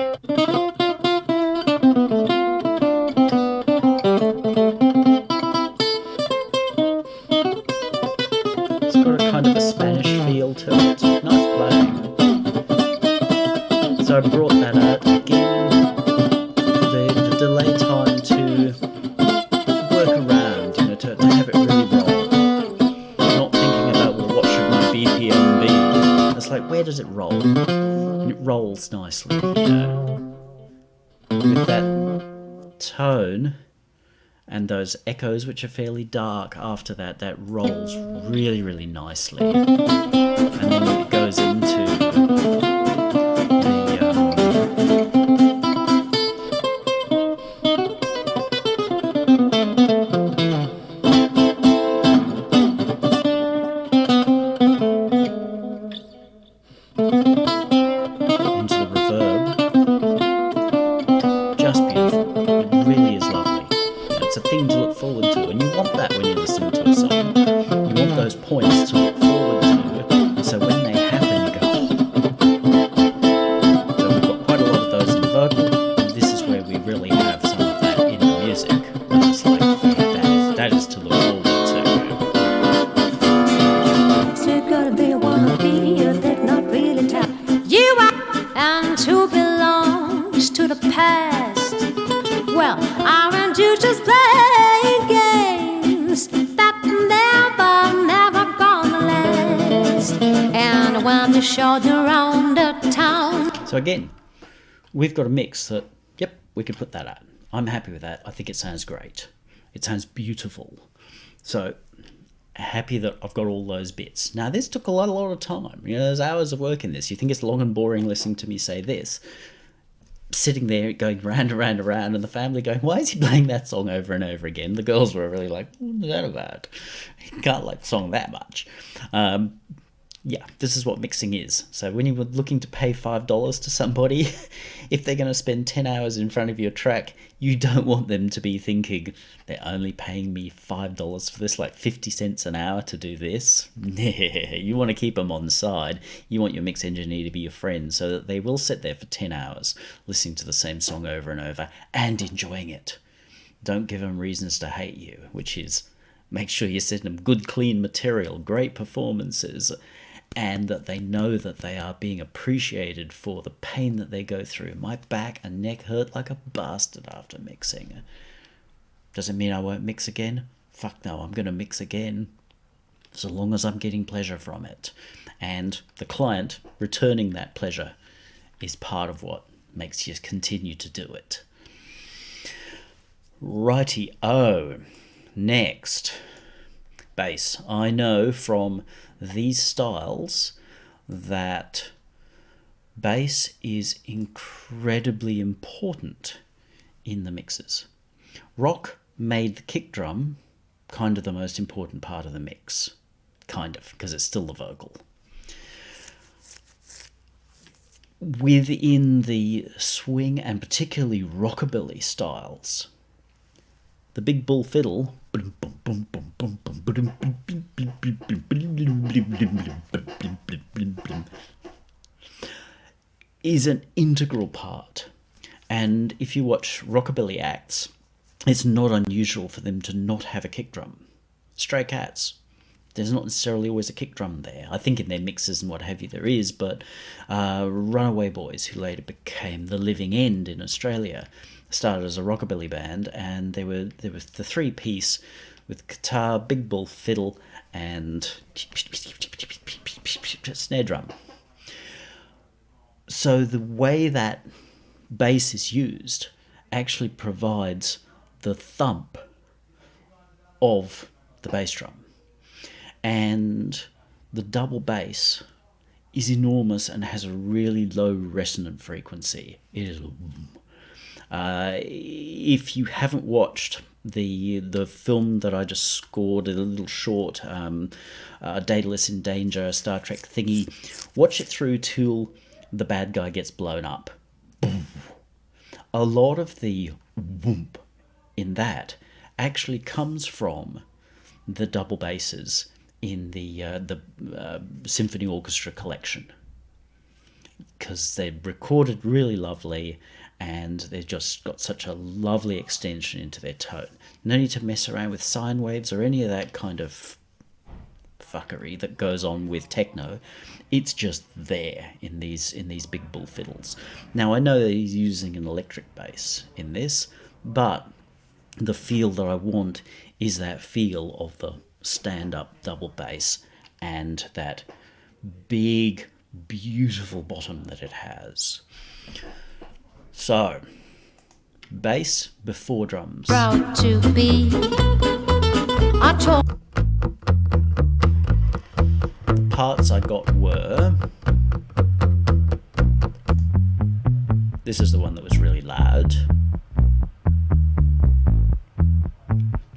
It's got a kind of a Spanish feel to it. Nice playing. So I brought that out again. The delay time to work around, to have it really roll. Not thinking about, well, what should my BPM be? It's like, where does it roll? And it rolls nicely, with that tone and those echoes, which are fairly dark after that. That rolls really, really nicely. And then when it goes into into the reverb, just beautiful. It really is lovely. It's a thing to look forward to, and you want that when you're listening to a song. You want those points to look forward to, so when they happen, you go, oh. So we've got quite a lot of those in the vocal, and this is where we really have some of that in the music. It's like, that is to look forward to. Still gotta be a wannabe, you did not really tell. You are, and who belongs to the past? Well, aren't you just playing games that never gonna last? And when you showed around the town. So again, we've got a mix that, yep, we could put that out. I'm happy with that. I think it sounds great. It sounds beautiful. So happy that I've got all those bits. Now, this took a lot of time. There's hours of work in this. You think it's long and boring listening to me say this. Sitting there going round and round and round, and the family going, why is he playing that song over and over again? The girls were really like, what is that about? You can't like the song that much. Yeah, this is what mixing is. So when you were looking to pay $5 to somebody, if they're going to spend 10 hours in front of your track, you don't want them to be thinking, they're only paying me $5 for this, like 50 cents an hour to do this. You want to keep them on side. You want your mix engineer to be your friend so that they will sit there for 10 hours listening to the same song over and over and enjoying it. Don't give them reasons to hate you, which is make sure you send them good, clean material, great performances, and that they know that they are being appreciated for the pain that they go through. My back and neck hurt like a bastard after mixing. Does it mean I won't mix again? Fuck no, I'm going to mix again, so long as I'm getting pleasure from it. And the client returning that pleasure is part of what makes you continue to do it. Righty-o. Next, bass. I know from these styles that bass is incredibly important in the mixes. Rock made the kick drum kind of the most important part of the mix. Kind of, because it's still the vocal. Within the swing and particularly rockabilly styles, the big bull fiddle is an integral part. And if you watch rockabilly acts, it's not unusual for them to not have a kick drum. Stray Cats, there's not necessarily always a kick drum there. I think in their mixes and what have you there is, but Runaway Boys, who later became The Living End in Australia, started as a rockabilly band, and there was the three-piece with guitar, big bull fiddle, and snare drum. So the way that bass is used actually provides the thump of the bass drum. And the double bass is enormous and has a really low resonant frequency. It is. If you haven't watched the film that I just scored, a little short, Daedalus in Danger, Star Trek thingy, watch it through till the bad guy gets blown up. A lot of the whoomp in that actually comes from the double basses in the symphony orchestra collection, because they're recorded really lovely and they've just got such a lovely extension into their tone. No need to mess around with sine waves or any of that kind of fuckery that goes on with techno. It's just there in these big bull fiddles. Now I know that he's using an electric bass in this, but the feel that I want is that feel of the stand-up double bass and that big, beautiful bottom that it has. So, bass before drums. Proud to be I told The parts I got were... This is the one that was really loud.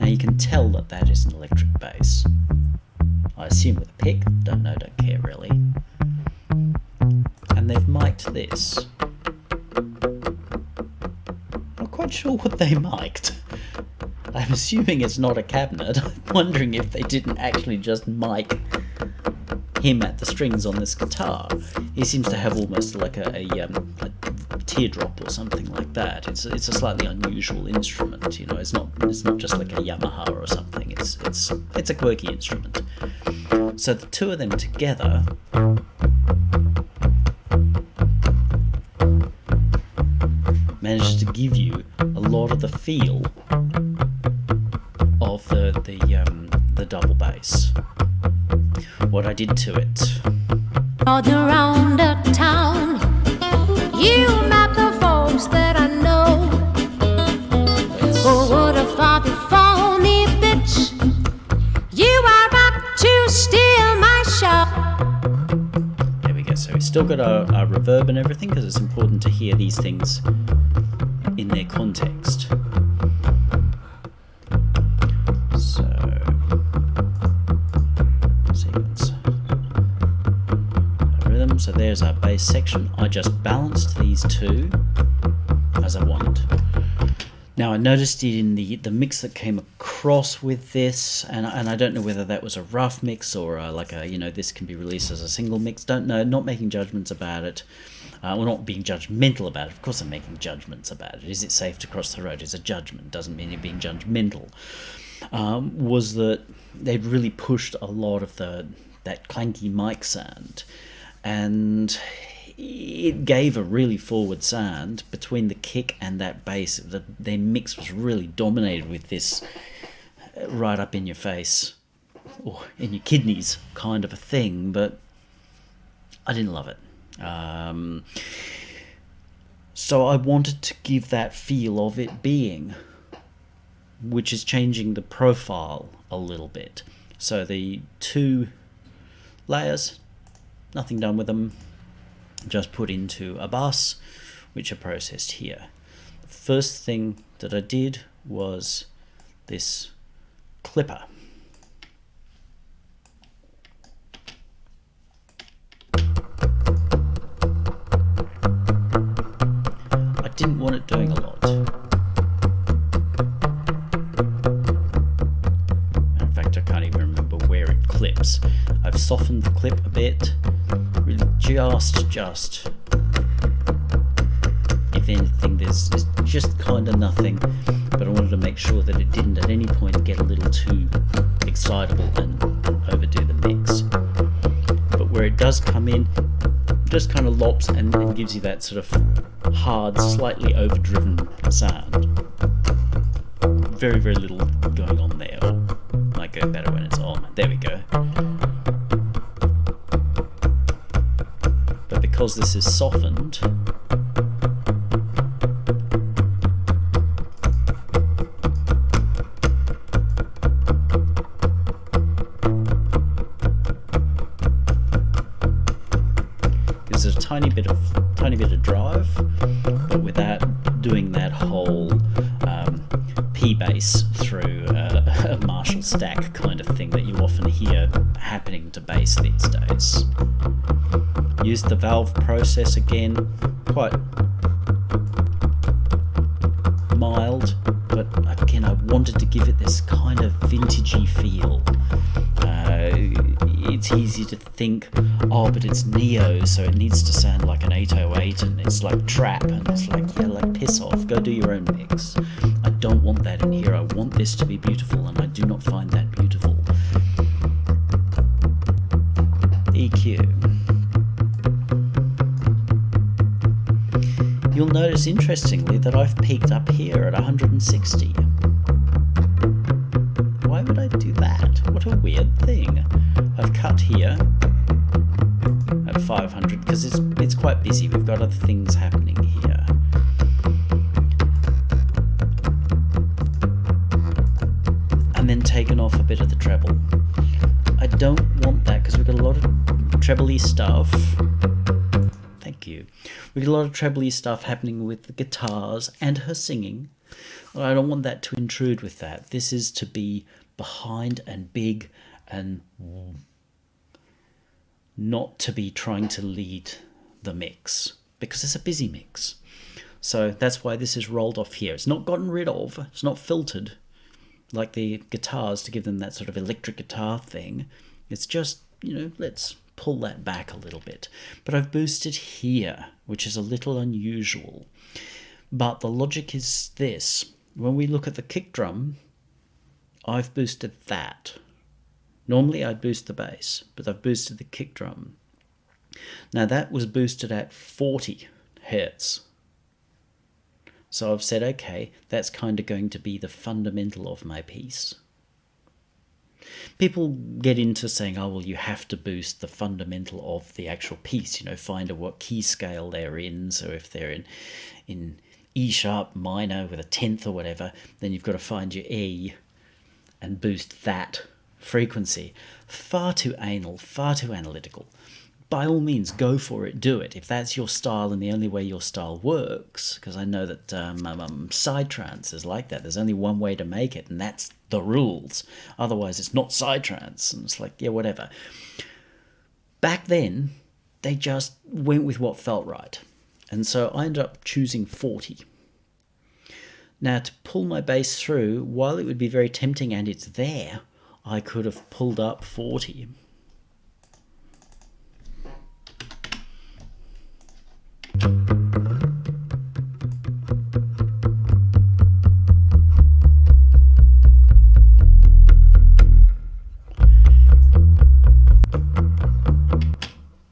Now you can tell that that is an electric bass. I assume with a pick, don't know, don't care really. And they've mic'd this. Not quite sure what they mic'd. I'm assuming it's not a cabinet. I'm wondering if they didn't actually just mic him at the strings on this guitar. He seems to have almost like a teardrop or something like that. It's a slightly unusual instrument, you know. It's not just like a Yamaha or something. It's a quirky instrument. So the two of them together managed to give you a lot of the feel of the double bass. What I did to it. all around the town. You met the folks that I know. Who would have thought before me, bitch? You are about to steal my show. There we go. So we still got our reverb and everything, because it's important to hear these things in their context. So, sequence. Rhythm. So there's our bass section. I just balanced these two as I wanted. Now I noticed it in the mix that came across with this, and I don't know whether that was a rough mix or this can be released as a single mix. Don't know. Not making judgments about it. Or not being judgmental about it. Of course I'm making judgments about it. Is it safe to cross the road? Is a judgment. Doesn't mean you're being judgmental. Was that they'd really pushed a lot of that clanky mic sound, and it gave a really forward sound between the kick and that bass. Their mix was really dominated with this right up in your face, or in your kidneys kind of a thing, but I didn't love it. So I wanted to give that feel of it being, which is changing the profile a little bit. So the two layers, nothing done with them, just put into a bus, which are processed here. The first thing that I did was this clipper. I didn't want it doing a lot. In fact, I can't even remember where it clips. I've softened the clip a bit, really just, if anything, there's just kind of nothing, but I wanted to make sure that it didn't at any point get a little too excitable and overdo the mix. But where it does come in, just kind of lops and gives you that sort of hard, slightly overdriven sound. Very, very little going on there. Or might go better when it's on. There we go. But because this is softened, gives it a tiny bit of drive, but without doing that whole P-bass through a Marshall stack kind of thing that you often hear happening to bass these days. Used the valve process again, quite mild, but again I wanted to give it this kind of vintagey feel. it's easy to think, oh, but it's Neo, so it needs to sound like an 808, and it's like trap, and it's like, yeah, like piss off, go do your own mix. I don't want that in here. I want this to be beautiful, and I do not find that beautiful. EQ. You'll notice, interestingly, that I've peaked up here at 160. Why would I do that? What a weird thing. I've cut here at 500 because it's quite busy. We've got other things happening here. And then taken off a bit of the treble. I don't want that because we've got a lot of treble-y stuff. Thank you. We've got a lot of treble-y stuff happening with the guitars and her singing. I don't want that to intrude with that. This is to be behind and big and not to be trying to lead the mix because it's a busy mix. So that's why this is rolled off here. It's not gotten rid of. It's not filtered like the guitars to give them that sort of electric guitar thing. It's just, let's pull that back a little bit. But I've boosted here, which is a little unusual. But the logic is this. When we look at the kick drum, I've boosted that. Normally I'd boost the bass, but I've boosted the kick drum. Now that was boosted at 40 hertz. So I've said, okay, that's kind of going to be the fundamental of my piece. People get into saying, oh, well, you have to boost the fundamental of the actual piece, find out what key scale they're in. So if they're in E sharp minor with a 10th or whatever, then you've got to find your E and boost that frequency. Far too anal, far too analytical. By all means, go for it, do it. If that's your style and the only way your style works, because I know that psytrance is like that. There's only one way to make it, and that's the rules. Otherwise, it's not psytrance. And it's like, yeah, whatever. Back then, they just went with what felt right. And so I ended up choosing 40. Now, to pull my bass through, while it would be very tempting and it's there, I could have pulled up 40.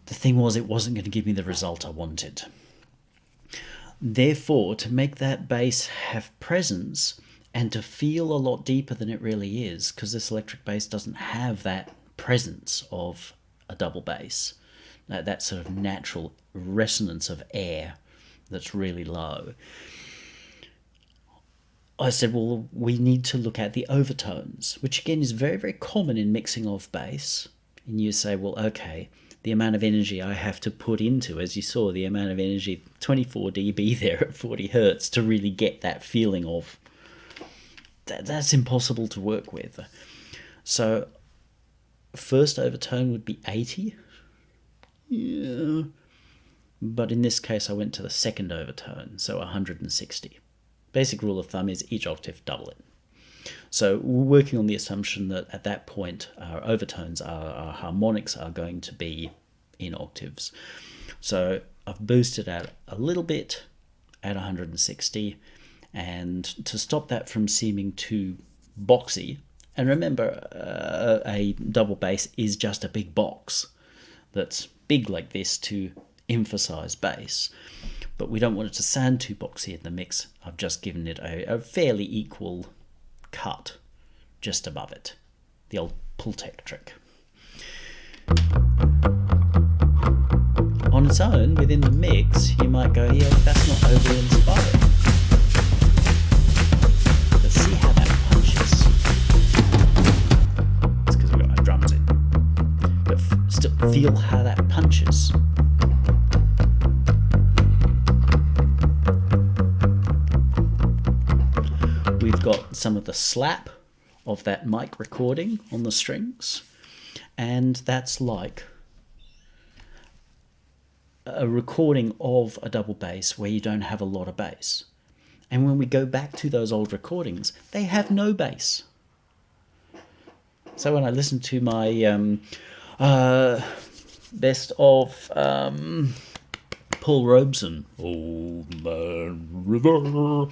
The thing was, it wasn't going to give me the result I wanted. Therefore, to make that bass have presence and to feel a lot deeper than it really is, because this electric bass doesn't have that presence of a double bass, that sort of natural resonance of air that's really low. I said, well, we need to look at the overtones, which again is very, very common in mixing of bass. And you say, well, okay, the amount of energy I have to put into, as you saw, the amount of energy, 24 dB there at 40 hertz to really get that feeling of, that's impossible to work with. So first overtone would be 80. Yeah. But in this case, I went to the second overtone, so 160. Basic rule of thumb is each octave, double it. So we're working on the assumption that at that point, our overtones, our harmonics are going to be in octaves. So I've boosted out a little bit at 160, and to stop that from seeming too boxy, and remember, a double bass is just a big box that's big like this to emphasize bass, but we don't want it to sound too boxy in the mix. I've just given it a fairly equal cut just above it, the old Pultec trick. On its own, within the mix, you might go, yeah, that's not overly inspiring. But see how that punches. It's because we've got our drums in. But still feel how that punches. We've got some of the slap of that mic recording on the strings, and that's like a recording of a double bass where you don't have a lot of bass. And when we go back to those old recordings, they have no bass. So when I listen to my Best of Paul Robeson. Old Man River.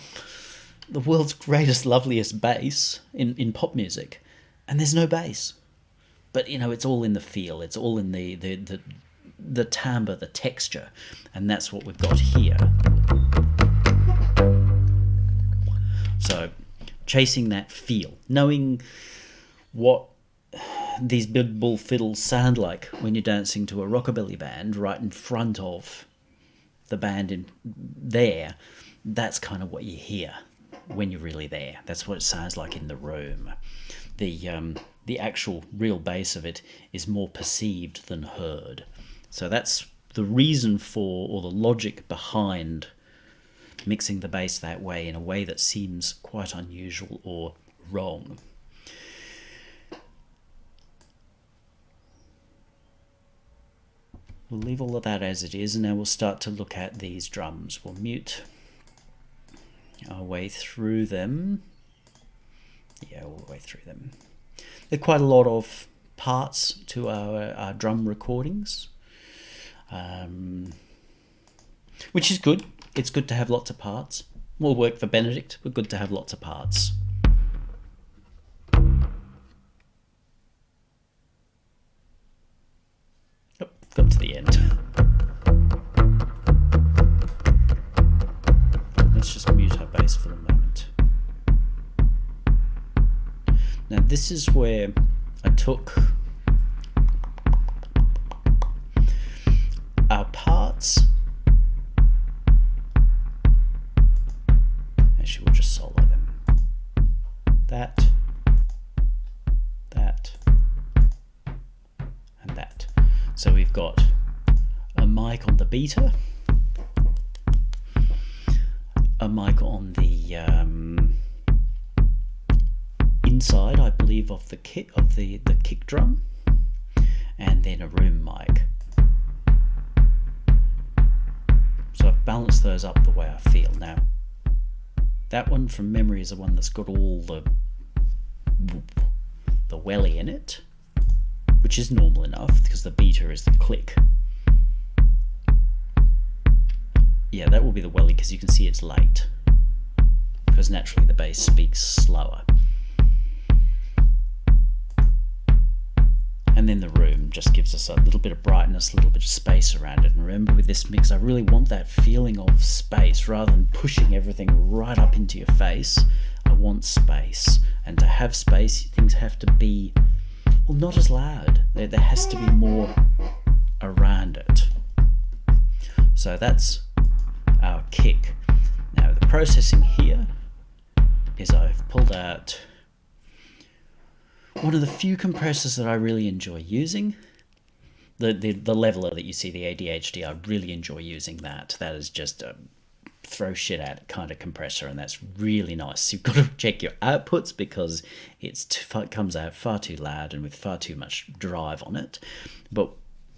The world's greatest, loveliest bass in pop music. And there's no bass. But, it's all in the feel. It's all in the timbre, the texture. And that's what we've got here. So, chasing that feel. Knowing what these big bull fiddles sound like when you're dancing to a rockabilly band right in front of the band in there. That's kind of what you hear when you're really there. That's what it sounds like in the room. The actual real bass of it is more perceived than heard. So that's the reason for, or the logic behind, mixing the bass that way, in a way that seems quite unusual or wrong. We'll leave all of that as it is, and now we'll start to look at these drums. We'll mute our way through them. Yeah, all the way through them. There are quite a lot of parts to our drum recordings, which is good. It's good to have lots of parts. More work for Benedict, but good to have lots of parts. Oh, got to the end. Let's just mute our bass for the moment. Now this is where I took our parts. Actually, we'll just solo them. That, and that. So we've got a mic on the beater, a mic on the inside, I believe, of the kick drum, and then a room mic. So I've balanced those up the way I feel. Now, that one from memory is the one that's got all the welly in it, which is normal enough because the beater is the click. Yeah, that will be the welly because you can see it's late, because naturally the bass speaks slower. And then the room just gives us a little bit of brightness, a little bit of space around it. And remember, with this mix, I really want that feeling of space rather than pushing everything right up into your face. I want space. And to have space, things have to be, well, not as loud. There has to be more around it. So that's our kick. Now, the processing here is I've pulled out one of the few compressors that I really enjoy using. The leveler that you see, the ADHD, I really enjoy using that. That is just a throw shit at kind of compressor, and that's really nice. You've got to check your outputs because it comes out far too loud and with far too much drive on it. But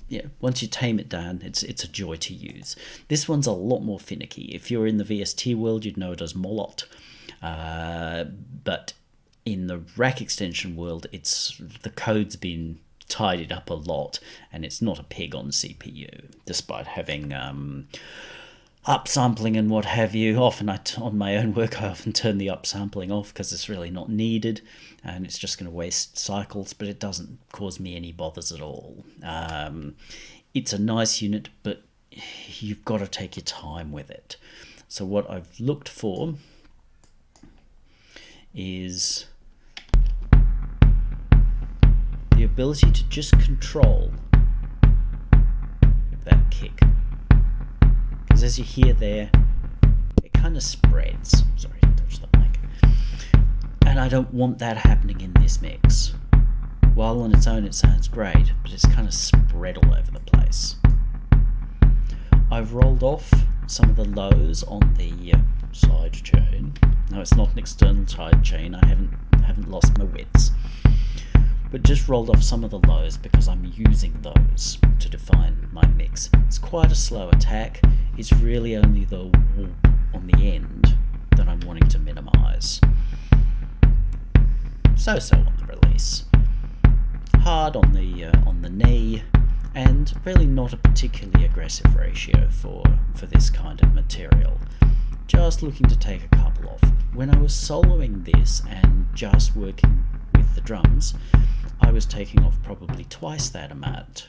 yeah, once you tame it down, it's a joy to use. This one's a lot more finicky. If you're in the VST world, you'd know it as Molot. But in the rack extension world, the code's been tidied up a lot, and it's not a pig on CPU, despite having upsampling and what have you. Often on my own work, I often turn the upsampling off because it's really not needed, and it's just going to waste cycles, but it doesn't cause me any bothers at all. It's a nice unit, but you've got to take your time with it. So what I've looked for is the ability to just control that kick, because as you hear there, it kind of spreads. Sorry, touch the mic. And I don't want that happening in this mix. While on its own it sounds great, but it's kind of spread all over the place. I've rolled off some of the lows on the side chain. No, it's not an external side chain. I haven't lost my wits. But just rolled off some of the lows because I'm using those to define my mix. It's quite a slow attack. It's really only the whoop on the end that I'm wanting to minimize. So on the release. hard on the knee, and really not a particularly aggressive ratio for this kind of material. Just looking to take a couple off. When I was soloing this and just working with the drums, I was taking off probably twice that amount.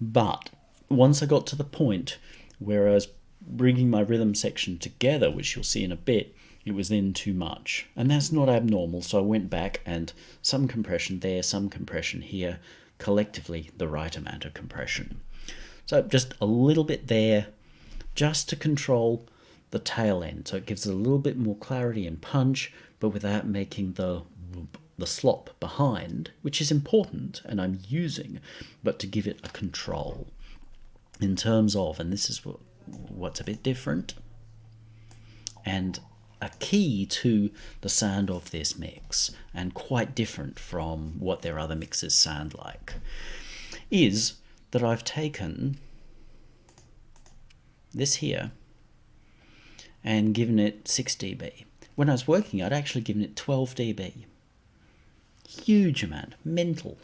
But once I got to the point where I was bringing my rhythm section together, which you'll see in a bit, it was then too much. And that's not abnormal, so I went back and some compression there, some compression here, collectively the right amount of compression. So just a little bit there, just to control the tail end, so it gives it a little bit more clarity and punch, but without making the slop behind, which is important and I'm using, but to give it a control in terms of, and this is what's a bit different and a key to the sound of this mix, and quite different from what their other mixes sound like, is that I've taken this here and given it 6 dB. When I was working, I'd actually given it 12 dB. Huge amount, mental.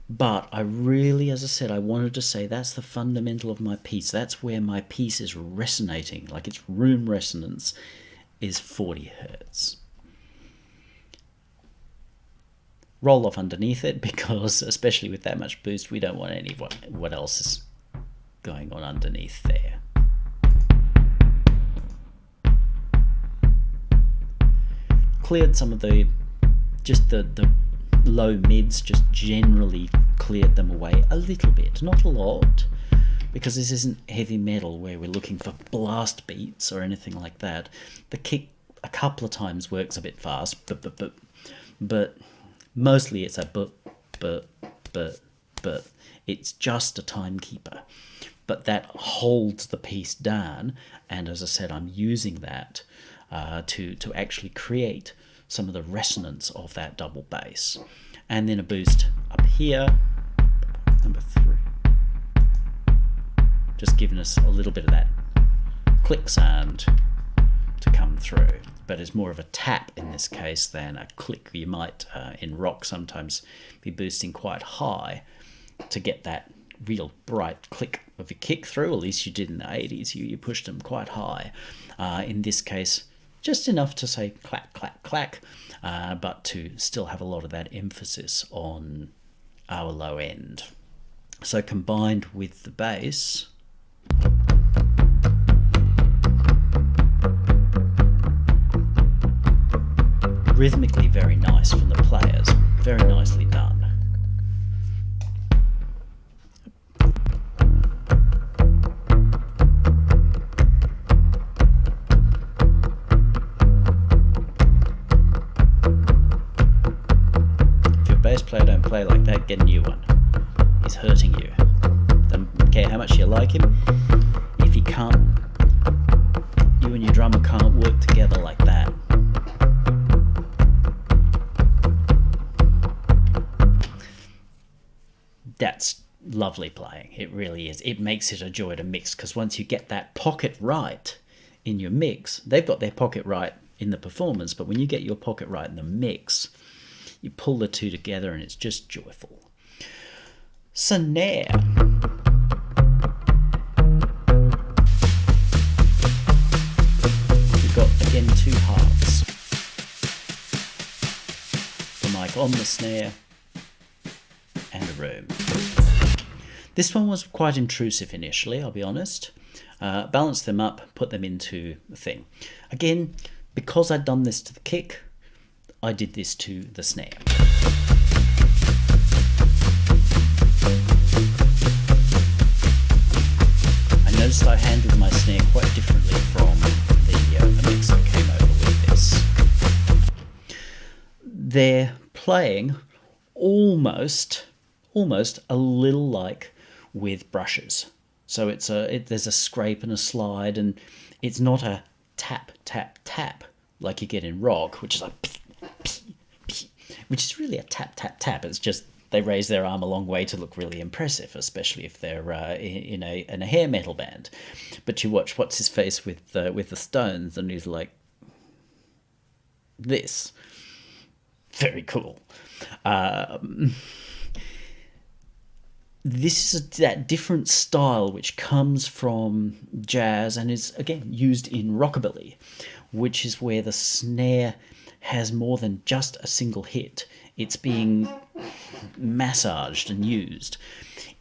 But I really, as I said, I wanted to say that's the fundamental of my piece. That's where my piece is resonating, like its room resonance is 40 Hertz. Roll off underneath it, because especially with that much boost, we don't want any what else is going on underneath there. Cleared some of the low mids, just generally cleared them away a little bit, not a lot, because this isn't heavy metal where we're looking for blast beats or anything like that. The kick a couple of times works a bit fast, but mostly it's a but. It's just a timekeeper. But that holds the piece down, and as I said, I'm using that to actually create some of the resonance of that double bass. And then a boost up here, number 3. Just giving us a little bit of that click sound to come through. But it's more of a tap in this case than a click. You might, in rock, sometimes be boosting quite high to get that real bright click of your kick through. At least you did in the 80s. You pushed them quite high. In this case, just enough to say clack, clack, clack, but to still have a lot of that emphasis on our low end. So combined with the bass, rhythmically very nice from the players, very nicely done. Bass player don't play like that, get a new one. He's hurting you. Don't care how much you like him. If he can't, you and your drummer can't work together like that. That's lovely playing. It really is. It makes it a joy to mix, because once you get that pocket right in your mix, they've got their pocket right in the performance, but when you get your pocket right in the mix, you pull the two together and it's just joyful. Snare. We've got, again, 2 halves. The mic on the snare and a room. This one was quite intrusive initially, I'll be honest. Balanced them up, put them into the thing. Again, because I'd done this to the kick, I did this to the snare. I noticed I handled my snare quite differently from the mix that came over with this. They're playing almost a little like with brushes. So there's a scrape and a slide, and it's not a tap, tap, tap like you get in rock, which is like, which is really a tap, tap, tap. It's just they raise their arm a long way to look really impressive, especially if they're in a hair metal band. But you watch what's his face with the Stones, and he's like this. Very cool. This is that different style which comes from jazz and is, again, used in rockabilly, which is where the snare has more than just a single hit. It's being massaged and used.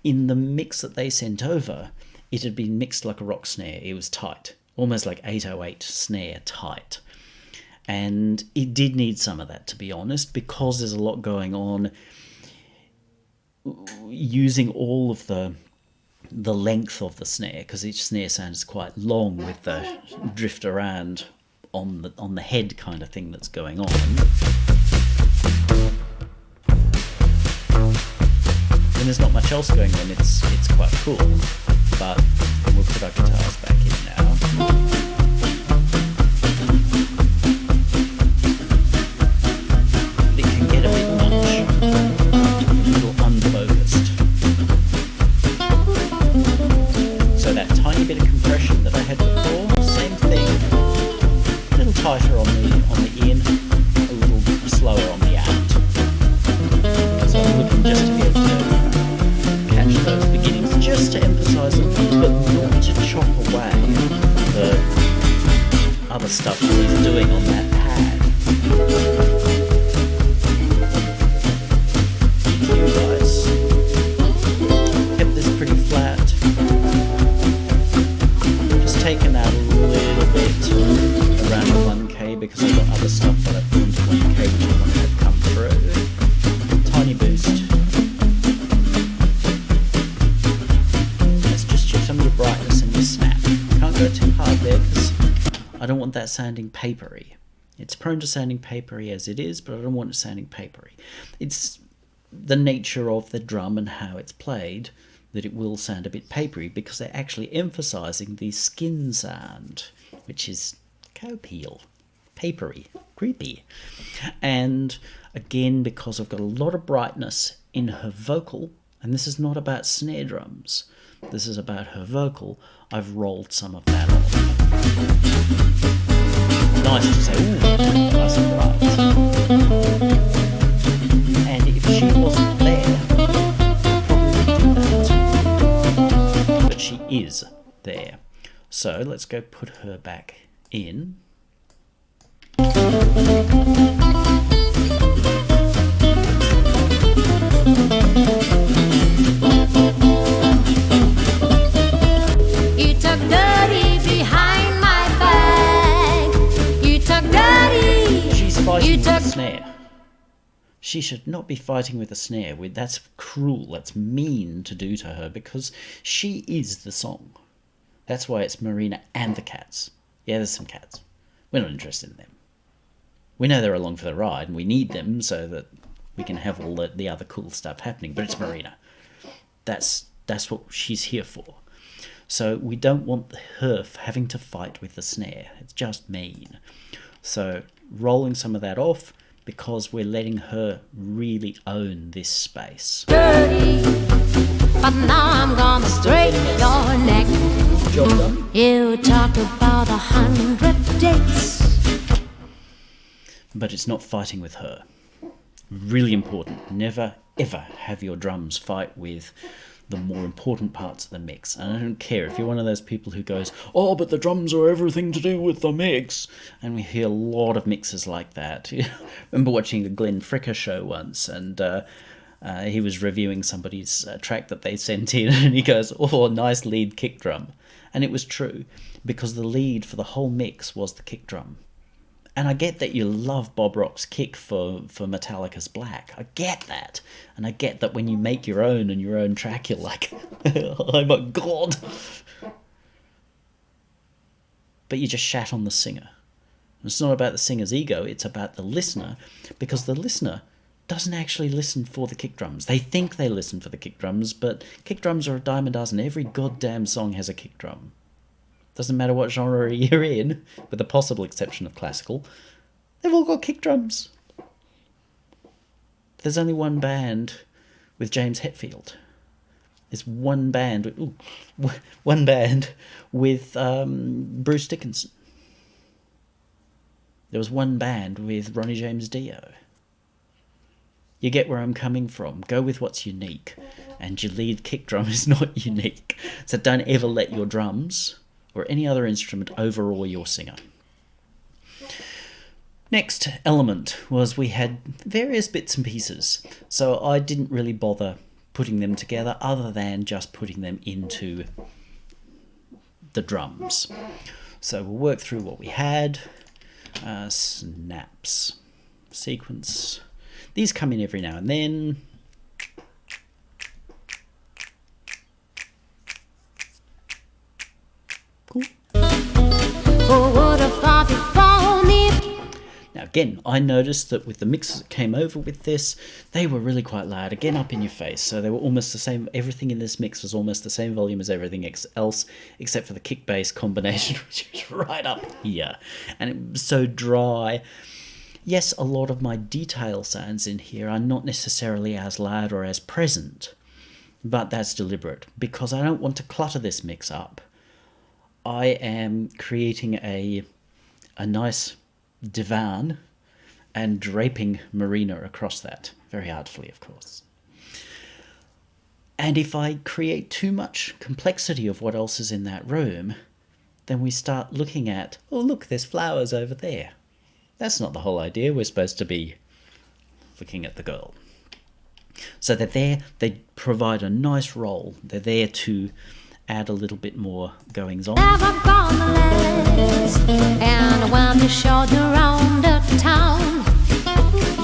In the mix that they sent over, it had been mixed like a rock snare. It was tight, almost like 808 snare tight. And it did need some of that, to be honest, because there's a lot going on, using all of the length of the snare, because each snare sound is quite long with the drift around on the head kind of thing that's going on. When there's not much else going on, it's quite cool. But we'll put our guitars back in now. It can get a bit much, a little unfocused. So that tiny bit of compression that I had before, same thing. A little tighter on the in, a little slower on the out. So I'm looking just to be able to catch those beginnings, just to emphasise them, but not to chop away the other stuff that he's doing on that pad. EQ guys. Kept this pretty flat. Just taken out a little bit around the 1K because I've got other stuff that I've put into 1K which I want to have come through. Tiny boost. Let's just check some of your brightness and your snap. Can't go too hard there because I don't want that sounding papery. It's prone to sounding papery as it is, but I don't want it sounding papery. It's the nature of the drum and how it's played that it will sound a bit papery because they're actually emphasising the skin sound, which is cow peel, papery, creepy. And again, because I've got a lot of brightness in her vocal, and this is not about snare drums, this is about her vocal, I've rolled some of that off. Nice to say, ooh, nice and bright. And if she wasn't there, I'd probably do that. But she is there. So let's go put her back in. You talk dirty behind my back. You talk dirty. She's fighting with the snare. She should not be fighting with a snare. That's cruel. That's mean to do to her because she is the song. That's why it's Marina and the cats. Yeah, there's some cats. We're not interested in them. We know they're along for the ride and we need them so that we can have all the other cool stuff happening. But it's Marina. That's what she's here for. So we don't want her having to fight with the snare. It's just mean. So rolling some of that off because we're letting her really own this space. Dirty, but now I'm gonna straighten your neck. Job done. You talk about 100 dates. But it's not fighting with her. Really important. Never, ever have your drums fight with the more important parts of the mix. And I don't care if you're one of those people who goes, oh, but the drums are everything to do with the mix. And we hear a lot of mixes like that. I remember watching the Glenn Fricker show once, and he was reviewing somebody's track that they sent in, and he goes, oh, nice lead kick drum. And it was true, because the lead for the whole mix was the kick drum. And I get that you love Bob Rock's kick for Metallica's Black. I get that. And I get that when you make your own and your own track, you're like, I'm a god. But you just shat on the singer. It's not about the singer's ego, it's about the listener, because the listener doesn't actually listen for the kick drums. They think they listen for the kick drums, but kick drums are a dime a dozen. Every goddamn song has a kick drum. Doesn't matter what genre you're in, with the possible exception of classical, they've all got kick drums. There's only one band with James Hetfield. There's one band with Bruce Dickinson. There was one band with Ronnie James Dio. You get where I'm coming from. Go with what's unique. And your lead kick drum is not unique. So don't ever let your drums or any other instrument overawe your singer. Next element was we had various bits and pieces. So I didn't really bother putting them together other than just putting them into the drums. So we'll work through what we had. Snaps, sequence. These come in every now and then. Cool. Who would have thought before me? Now again, I noticed that with the mixes that came over with this, they were really quite loud, again up in your face. So they were almost the same, everything in this mix was almost the same volume as everything else, except for the kick-bass combination, which was right up here. And it was so dry. Yes, a lot of my detail sounds in here are not necessarily as loud or as present, but that's deliberate, because I don't want to clutter this mix up. I am creating a nice divan and draping Marina across that, very artfully, of course. And if I create too much complexity of what else is in that room, then we start looking at, oh look, there's flowers over there. That's not the whole idea. We're supposed to be looking at the girl. So they're there, they provide a nice role. They're there to add a little bit more goings on. Never gonna last. And when you showed around the town,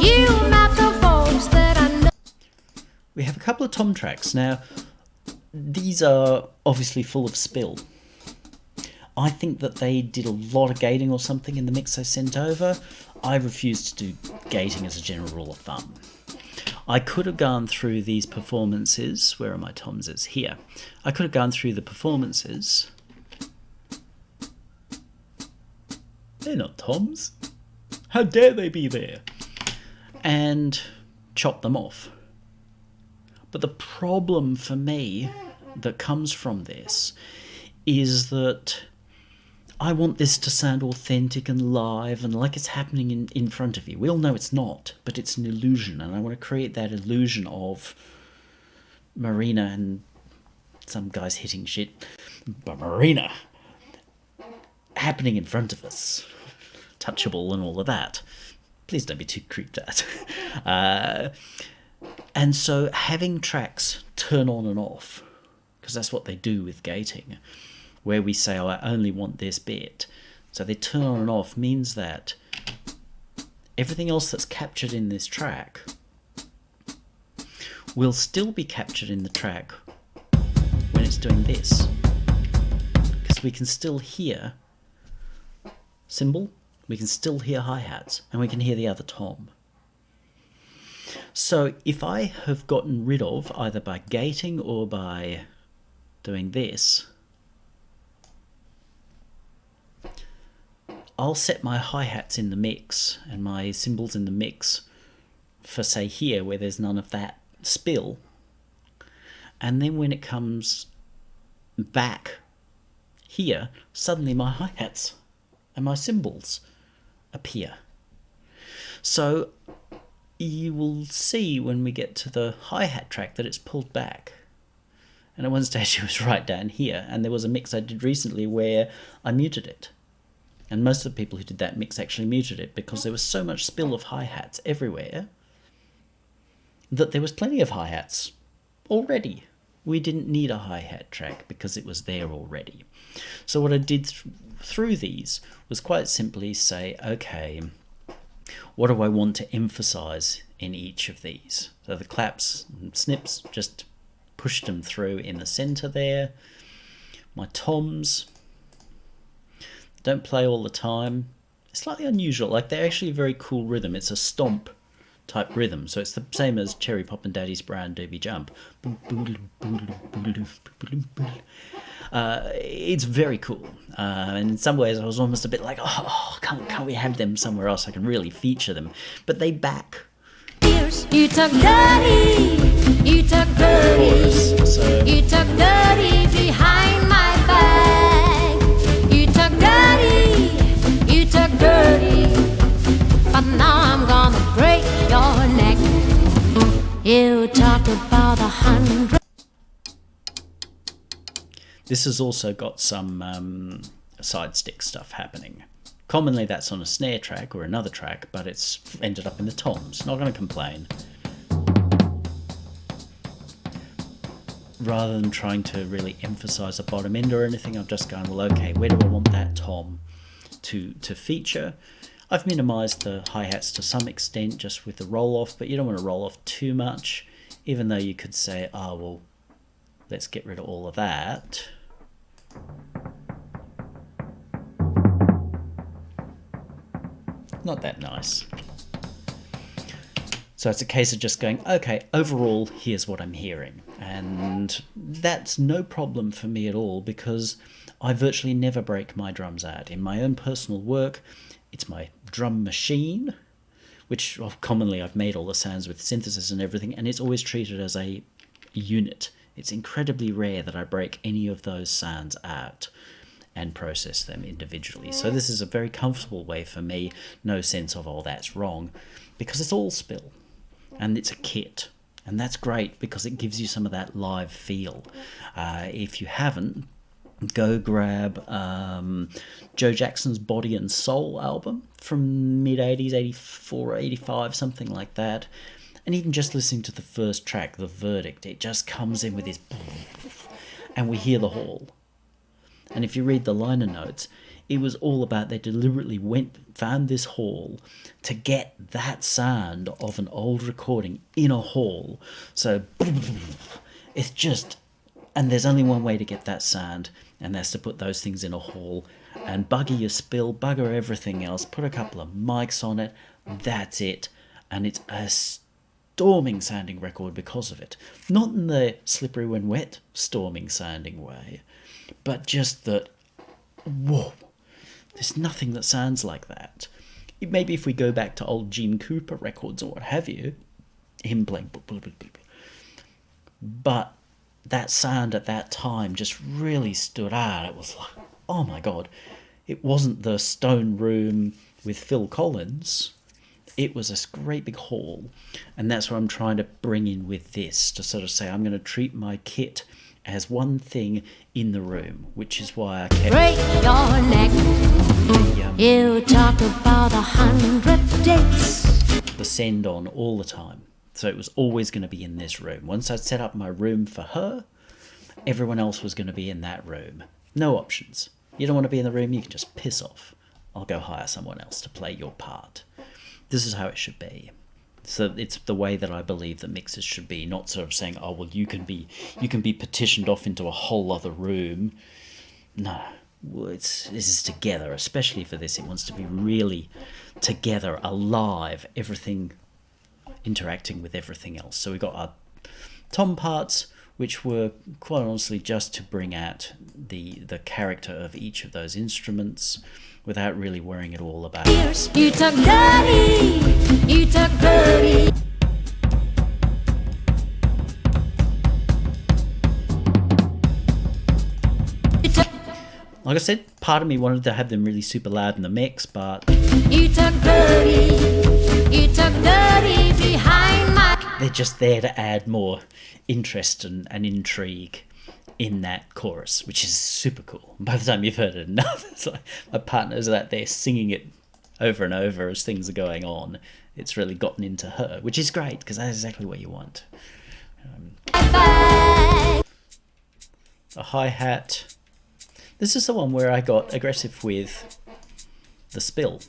you met the folks that I know. We have a couple of tom tracks. Now, these are obviously full of spill. I think that they did a lot of gating or something in the mix they sent over. I refuse to do gating as a general rule of thumb. I could have gone through these performances. Where are my toms? It's here. I could have gone through the performances. They're not toms. How dare they be there? And chop them off. But the problem for me that comes from this is that I want this to sound authentic and live and like it's happening in front of you. We all know it's not, but it's an illusion, and I want to create that illusion of Marina and some guys hitting shit, but Marina happening in front of us, touchable and all of that. Please don't be too creeped out. And so having tracks turn on and off, because that's what they do with gating, where we say, oh, I only want this bit. So they turn on and off means that everything else that's captured in this track will still be captured in the track when it's doing this. Because we can still hear cymbal, we can still hear hi-hats, and we can hear the other tom. So if I have gotten rid of, either by gating or by doing this, I'll set my hi-hats in the mix and my cymbals in the mix for, say, here, where there's none of that spill. And then when it comes back here, suddenly my hi-hats and my cymbals appear. So you will see when we get to the hi-hat track that it's pulled back. And at one stage it was right down here, and there was a mix I did recently where I muted it. And most of the people who did that mix actually muted it because there was so much spill of hi-hats everywhere that there was plenty of hi-hats already. We didn't need a hi-hat track because it was there already. So what I did through these was quite simply say, okay, what do I want to emphasize in each of these? So the claps and snips, just pushed them through in the center there. My toms don't play all the time. It's slightly unusual, like they're actually a very cool rhythm. It's a stomp type rhythm, so it's the same as Cherry Pop and Daddy's Brown Derby Jump. It's very cool, and in some ways I was almost a bit like, oh, can't we have them somewhere else? I can really feature them, but they back. You took dirty, you took dirty, So you took dirty behind my back. You took dirty, you took dirty, but now I'm gonna break your neck. You talk about 100. This has also got some side stick stuff happening. Commonly that's on a snare track or another track, but it's ended up in the toms. Not going to complain. Rather than trying to really emphasise a bottom end or anything, I'm just going, well, okay, where do I want that tom to feature? I've minimised the hi-hats to some extent just with the roll-off, but you don't want to roll off too much, even though you could say, oh, well, let's get rid of all of that. Not that nice. So it's a case of just going, okay, overall, here's what I'm hearing. And that's no problem for me at all because I virtually never break my drums out. In my own personal work, it's my drum machine, which commonly I've made all the sounds with synthesis and everything, and it's always treated as a unit. It's incredibly rare that I break any of those sounds out and process them individually. So this is a very comfortable way for me, no sense of, oh, that's wrong, because it's all spill, and it's a kit. And that's great because it gives you some of that live feel. If you haven't, go grab Joe Jackson's Body and Soul album from mid-80s, 84, 85, something like that. And even just listening to the first track, The Verdict, it just comes in with this... And we hear the hall. And if you read the liner notes, it was all about they deliberately found this hall to get that sound of an old recording in a hall. So it's just, and there's only one way to get that sound, and that's to put those things in a hall and bugger your spill, bugger everything else, put a couple of mics on it, that's it. And it's a storming sounding record because of it. Not in the Slippery When Wet storming sounding way, but just that, whoa, there's nothing that sounds like that. Maybe if we go back to old Gene Cooper records or what have you, him playing, but that sound at that time just really stood out. It was like, oh my God, it wasn't the Stone Room with Phil Collins. It was a great big hall, and that's what I'm trying to bring in with this, to sort of say I'm going to treat my kit as one thing in the room, which is why I kept... Break your neck. You talk about 100 dates. the send on all the time. So it was always going to be in this room. Once I'd set up my room for her, everyone else was going to be in that room. No options. You don't want to be in the room, you can just piss off. I'll go hire someone else to play your part. This is how it should be. So it's the way that I believe that mixes should be, not sort of saying, oh, well, you can be petitioned off into a whole other room. No, well, this is together, especially for this. It wants to be really together, alive, everything interacting with everything else. So we got our tom parts, which were quite honestly just to bring out the character of each of those instruments, without really worrying at all about it. You talk dirty, you talk dirty. Like I said, part of me wanted to have them really super loud in the mix, but You talk dirty behind my... they're just there to add more interest and intrigue in that chorus, which is super cool. By the time you've heard it enough, it's like my partner's out there singing it over and over as things are going on. It's really gotten into her, which is great, because that's exactly what you want. A hi-hat. This is the one where I got aggressive with the spill.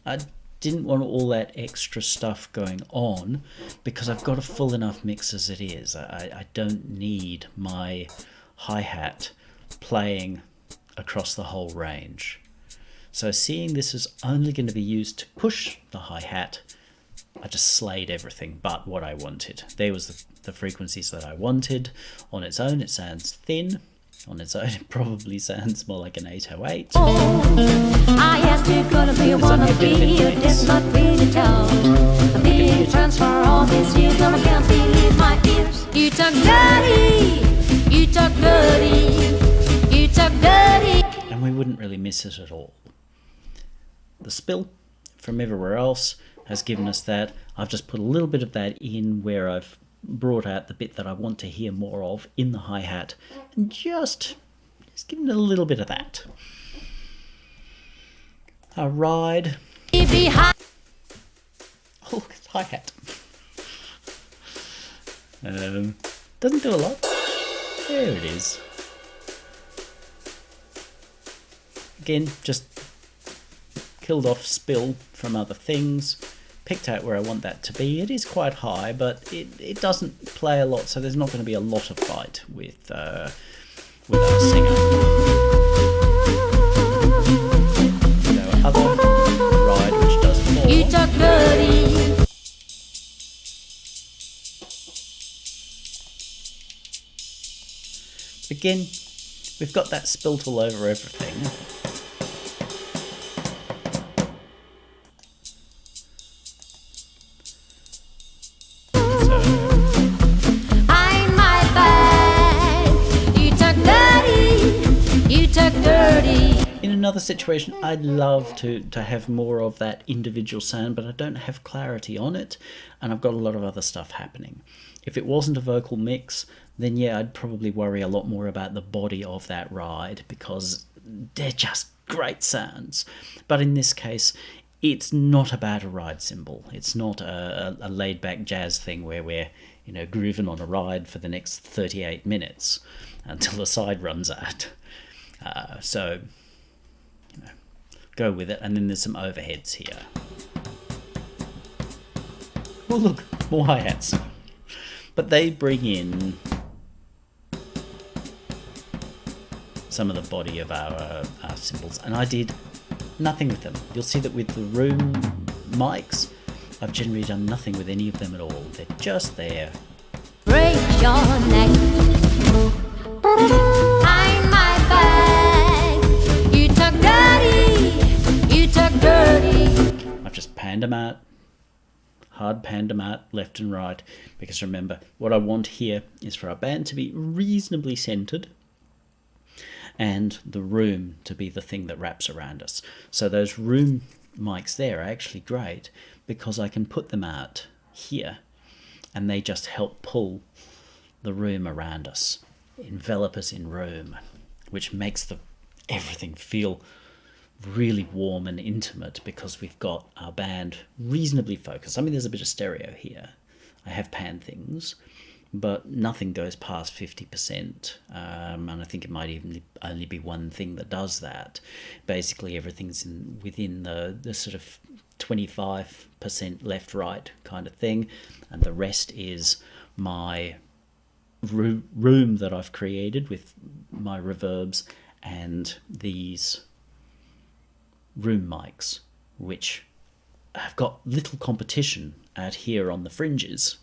I didn't want all that extra stuff going on because I've got a full enough mix as it is. I don't need my hi-hat playing across the whole range. So seeing this is only going to be used to push the hi-hat, I just slayed everything but what I wanted. There was the frequencies that I wanted. On its own it sounds thin. On its own it probably sounds more like an 808. I asked you gonna be wanna be, you did not really tell. The transfer all these years, now I can't believe my ears. You talk dirty, you talk dirty, you talk dirty. And we wouldn't really miss it at all. The spill from everywhere else has given us that. I've just put a little bit of that in where I've brought out the bit that I want to hear more of in the hi-hat, and just giving it a little bit of that. A ride. Oh, look, it's hi-hat. Doesn't do a lot. There it is. Again, just killed off spill from other things, picked out where I want that to be. It is quite high, but it doesn't play a lot, so there's not going to be a lot of fight with our singer. No other ride which does more. You talk dirty. Again, we've got that spilt all over everything. I'm my bag. You talk dirty. You talk dirty. In another situation, I'd love to have more of that individual sound, but I don't have clarity on it, and I've got a lot of other stuff happening. If it wasn't a vocal mix, then yeah, I'd probably worry a lot more about the body of that ride, because they're just great sounds. But in this case, it's not about a ride cymbal. It's not a laid-back jazz thing where we're grooving on a ride for the next 38 minutes until the side runs out. So go with it. And then there's some overheads here. Oh look, more hi-hats. But they bring in some of the body of our cymbals, and I did nothing with them. You'll see that with the room mics, I've generally done nothing with any of them at all. They're just there. Break your neck. I'm my bag. You talk dirty. You talk dirty. I've just panned them out, hard panned them out left and right, because remember, what I want here is for our band to be reasonably centered and the room to be the thing that wraps around us. So those room mics there are actually great because I can put them out here and they just help pull the room around us, envelop us in room, which makes everything feel really warm and intimate because we've got our band reasonably focused. I mean, there's a bit of stereo here. I have panned things, but nothing goes past 50%, and I think it might even only be one thing that does that. Basically, everything's within the sort of 25% left-right kind of thing, and the rest is my room that I've created with my reverbs and these room mics, which have got little competition out here on the fringes,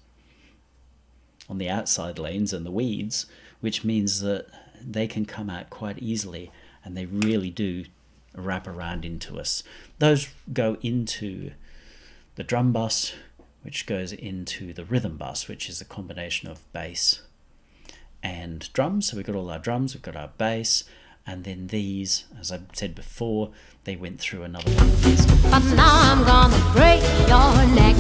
on the outside lanes and the weeds, which means that they can come out quite easily and they really do wrap around into us. Those go into the drum bus, which goes into the rhythm bus, which is a combination of bass and drums. So we've got all our drums, we've got our bass, and then these, as I said before, they went through another one of these. But now I'm gonna break your neck.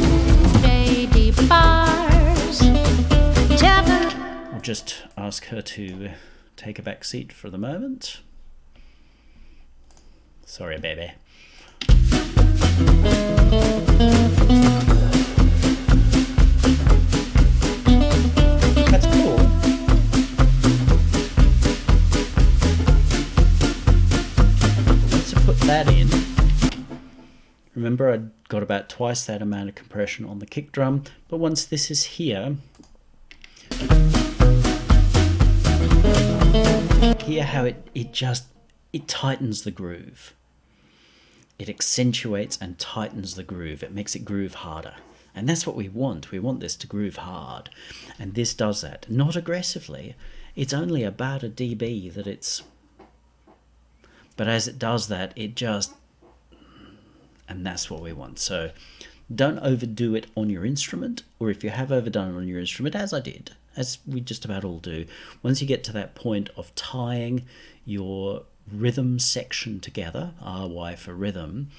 JD bars. I'll just ask her to take a back seat for the moment. Sorry, baby. That's cool. Once I put that in, remember I got about twice that amount of compression on the kick drum, but once this is here, hear how it tightens the groove. It accentuates and tightens the groove. It makes it groove harder. And that's what we want. We want this to groove hard. And this does that. Not aggressively. It's only about a dB that it's... But as it does that, it just... And that's what we want. So don't overdo it on your instrument. Or if you have overdone it on your instrument, as I did, as we just about all do, once you get to that point of tying your rhythm section together, RY for rhythm,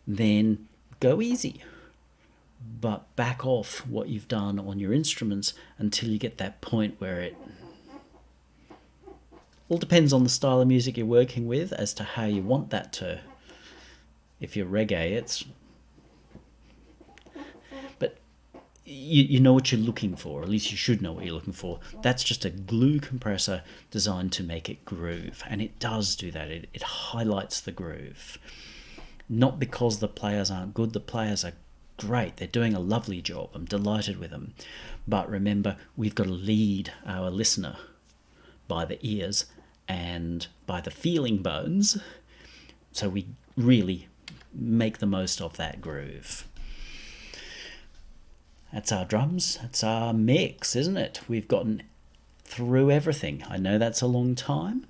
then go easy, but back off what you've done on your instruments until you get that point where it all depends on the style of music you're working with as to how you want that to. If you're reggae, it's... But you know what you're looking for, or at least you should know what you're looking for. That's just a glue compressor designed to make it groove, and it does do that. It highlights the groove. Not because the players aren't good, the players are great. They're doing a lovely job. I'm delighted with them. But remember, we've got to lead our listener by the ears and by the feeling bones, so we really make the most of that groove. That's our drums, that's our mix, isn't it? We've gotten through everything. I know that's a long time,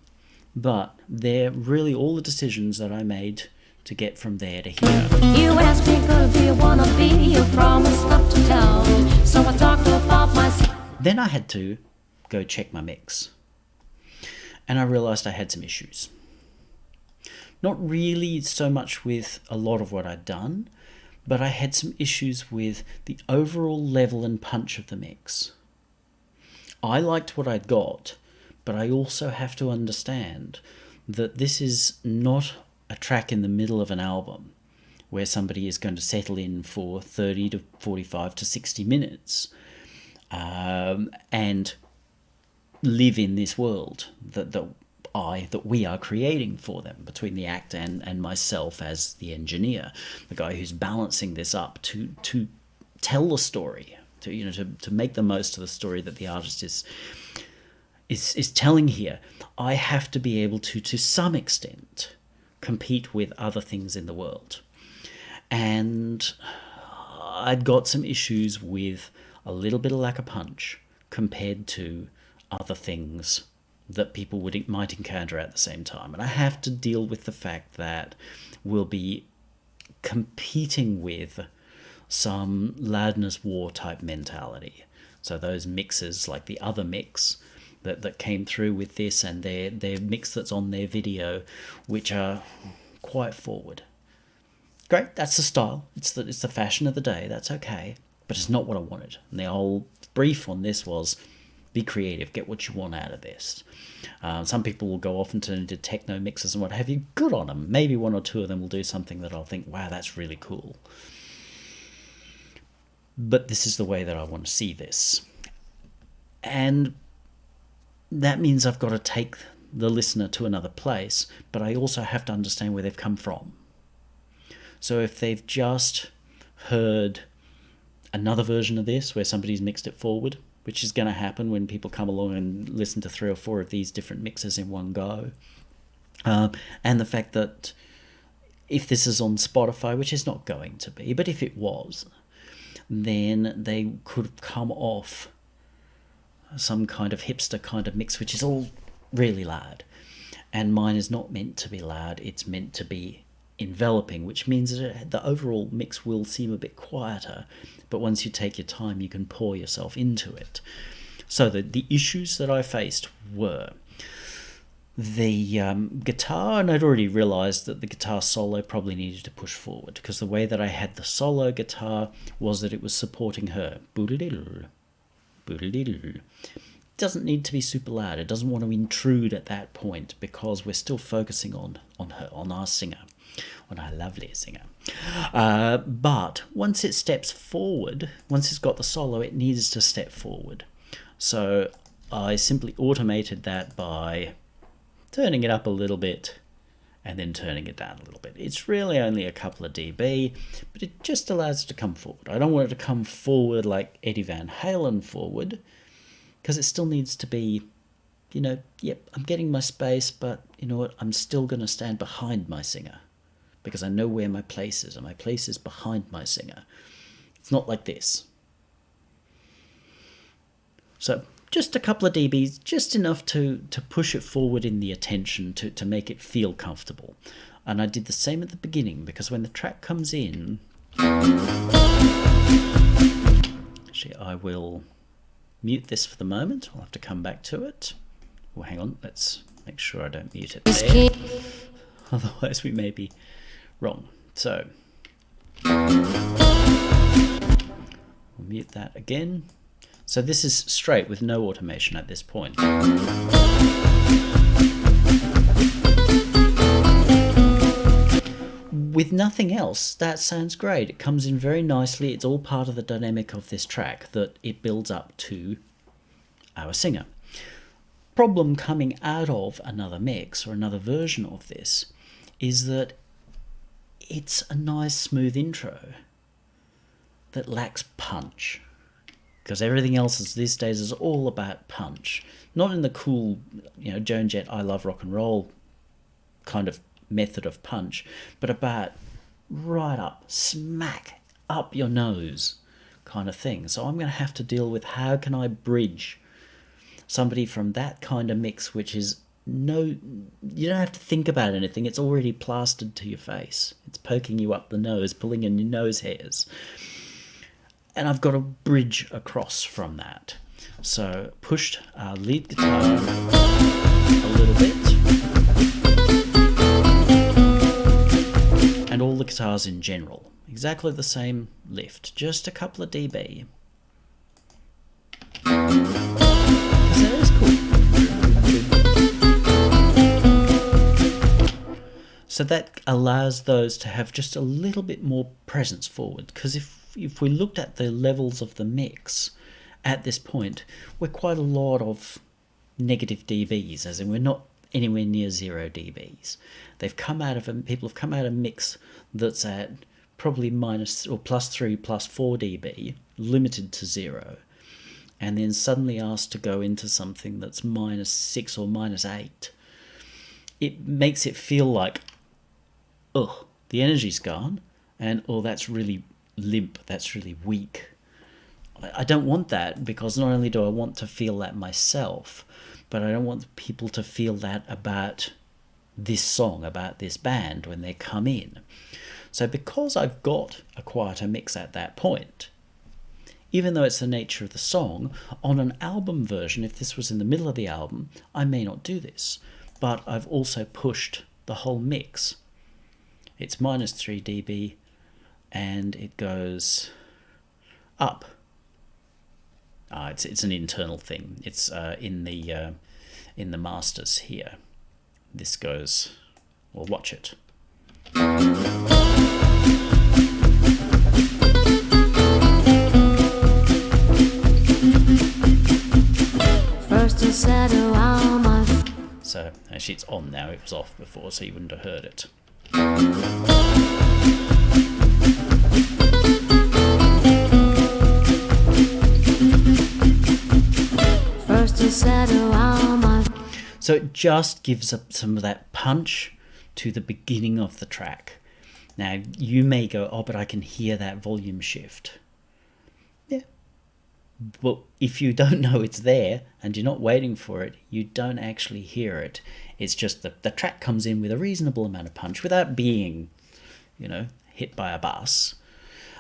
but they're really all the decisions that I made to get from there to here. You asked me, girl, do you wanna be? You promised not to tell. So I talked about myself. Then I had to go check my mix. And I realised I had some issues. Not really so much with a lot of what I'd done, but I had some issues with the overall level and punch of the mix. I liked what I'd got, but I also have to understand that this is not a track in the middle of an album where somebody is going to settle in for 30 to 45 to 60 minutes and live in this world that we are creating for them, between the actor and myself as the engineer, the guy who's balancing this up to tell the story, to make the most of the story that the artist is telling here. I have to be able to some extent compete with other things in the world. And I'd got some issues with a little bit of lack of punch compared to other things that people might encounter at the same time. And I have to deal with the fact that we'll be competing with some loudness war type mentality. So those mixes, like the other mix that came through with this, and their mix that's on their video, which are quite forward. Great, that's the style. It's the fashion of the day. That's okay, but it's not what I wanted. And the whole brief on this was, be creative, get what you want out of this. Some people will go off and turn into techno mixes and what have you. Good on them. Maybe one or two of them will do something that I'll think, wow, that's really cool. But this is the way that I want to see this. And that means I've got to take the listener to another place, but I also have to understand where they've come from. So if they've just heard another version of this where somebody's mixed it forward, which is going to happen when people come along and listen to 3 or 4 of these different mixes in one go. And the fact that if this is on Spotify, which is not going to be, but if it was, then they could come off some kind of hipster kind of mix, which is all really loud. And mine is not meant to be loud, it's meant to be enveloping, which means that the overall mix will seem a bit quieter, but once you take your time you can pour yourself into it. So the issues that I faced were the guitar, and I'd already realised that the guitar solo probably needed to push forward, because the way that I had the solo guitar was that it was supporting her. Doesn't need to be super loud. It doesn't want to intrude at that point, because we're still focusing on her, on our singer, on our lovely singer. But once it steps forward, once it's got the solo, it needs to step forward. So I simply automated that by turning it up a little bit and then turning it down a little bit. It's really only a couple of dB, but it just allows it to come forward. I don't want it to come forward like Eddie Van Halen forward, because it still needs to be, yep, I'm getting my space, but you know what, I'm still going to stand behind my singer, because I know where my place is, and my place is behind my singer. It's not like this. So just a couple of dBs, just enough to push it forward in the attention, to make it feel comfortable. And I did the same at the beginning, because when the track comes in, actually I will mute this for the moment. I'll have to come back to it. Oh, hang on, let's make sure I don't mute it there. Otherwise we may be wrong. So We'll mute that again. So this is straight with no automation at this point. With nothing else, that sounds great. It comes in very nicely. It's all part of the dynamic of this track that it builds up to our singer. Problem coming out of another mix or another version of this is that it's a nice smooth intro that lacks punch, because everything else these days is all about punch, not in the cool, Joan Jett I love rock and roll kind of method of punch, but about right up, smack up your nose kind of thing. So I'm going to have to deal with how can I bridge somebody from that kind of mix, which is you don't have to think about anything. It's already plastered to your face. It's poking you up the nose, pulling in your nose hairs. And I've got to bridge across from that. So pushed our lead guitar a little bit. And all the guitars in general. Exactly the same lift, just a couple of dB. So that is cool. So that allows those to have just a little bit more presence forward, because if we looked at the levels of the mix at this point, we're quite a lot of negative dBs, as in we're not anywhere near 0 dBs. People have come out of a mix that's at probably minus or plus 3, plus 4 dB, limited to 0, and then suddenly asked to go into something that's minus 6 or minus 8. It makes it feel like, the energy's gone, and that's really limp, that's really weak. I don't want that, because not only do I want to feel that myself, but I don't want people to feel that about this song, about this band when they come in. So because I've got a quieter mix at that point, even though it's the nature of the song, on an album version, if this was in the middle of the album, I may not do this, but I've also pushed the whole mix. It's minus 3 dB, and it goes up. It's an internal thing. It's in the masters here. This goes. Well, watch it. First you said, oh, how much. So actually, it's on now. It was off before, so you wouldn't have heard it. First you said, oh, how much. So it just gives up some of that punch to the beginning of the track. Now you may go, but I can hear that volume shift. Yeah. But if you don't know it's there and you're not waiting for it, you don't actually hear it. It's just that the track comes in with a reasonable amount of punch without being, hit by a bus,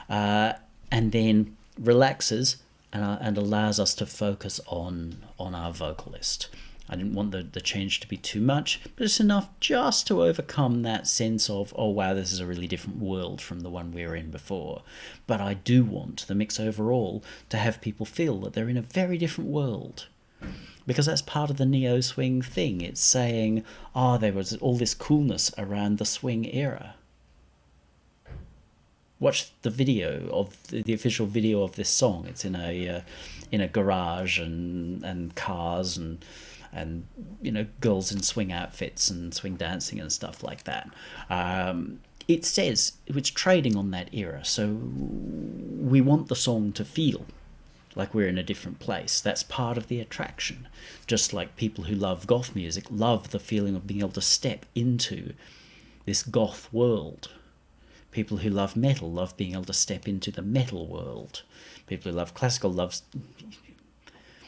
and then relaxes and allows us to focus on our vocalist. I didn't want the change to be too much, but it's enough just to overcome that sense of, oh wow, this is a really different world from the one we were in before. But I do want the mix overall to have people feel that they're in a very different world. Because that's part of the neo-swing thing. It's saying, there was all this coolness around the swing era. Watch the video of the official video of this song. It's in a garage and cars and girls in swing outfits and swing dancing and stuff like that. It says it's trading on that era, so we want the song to feel like we're in a different place. That's part of the attraction. Just like people who love goth music love the feeling of being able to step into this goth world. People who love metal love being able to step into the metal world. People who love classical love.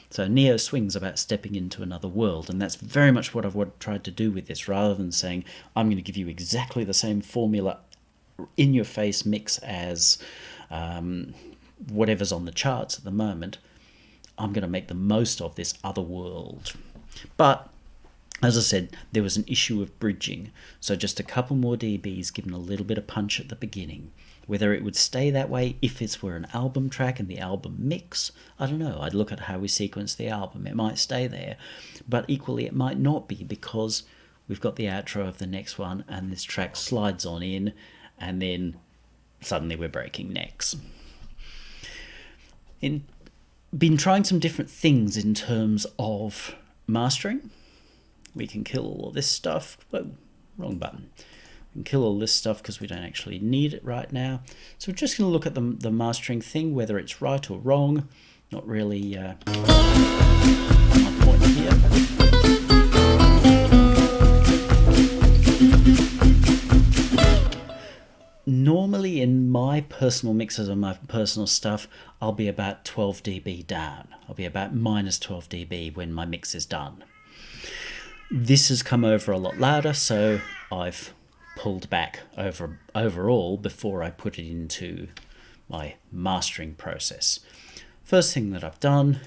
So neo swing's about stepping into another world, and that's very much what I've tried to do with this, rather than saying I'm going to give you exactly the same formula in your face mix as whatever's on the charts at the moment. I'm going to make the most of this other world. But as I said, there was an issue of bridging, so just a couple more dBs, given a little bit of punch at the beginning, Whether it would stay that way if it were an album track and the album mix, I don't know. I'd look at how we sequence the album. It might stay there, but equally it might not be, because we've got the outro of the next one and this track slides on in, and then suddenly we're breaking necks. Been trying some different things in terms of mastering. We can kill all of this stuff. Whoa, wrong button. We can kill all this stuff because we don't actually need it right now. So we're just going to look at the mastering thing, whether it's right or wrong. Not really my point here. Normally in my personal mixes and my personal stuff, I'll be about 12 dB down. I'll be about minus 12 dB when my mix is done. This has come over a lot louder, so I've pulled back overall before I put it into my mastering process. First thing that I've done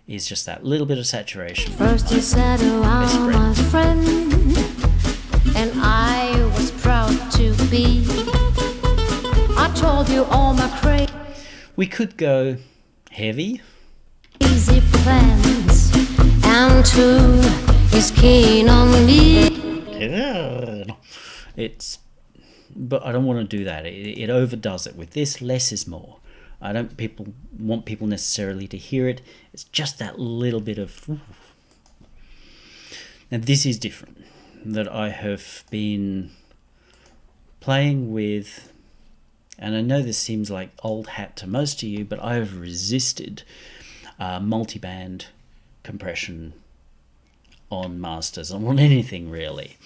is just that little bit of saturation. First you said, oh, I'm my friend, and I was proud to be. I told you all my We could go heavy. crazy plans, and two is keen on me. But I don't want to do that. It overdoes it. With this, less is more. I don't want people necessarily to hear it. It's just that little bit of. Ooh. Now this is different. That I have been playing with, and I know this seems like old hat to most of you, but I have resisted multiband compression on masters, on anything really.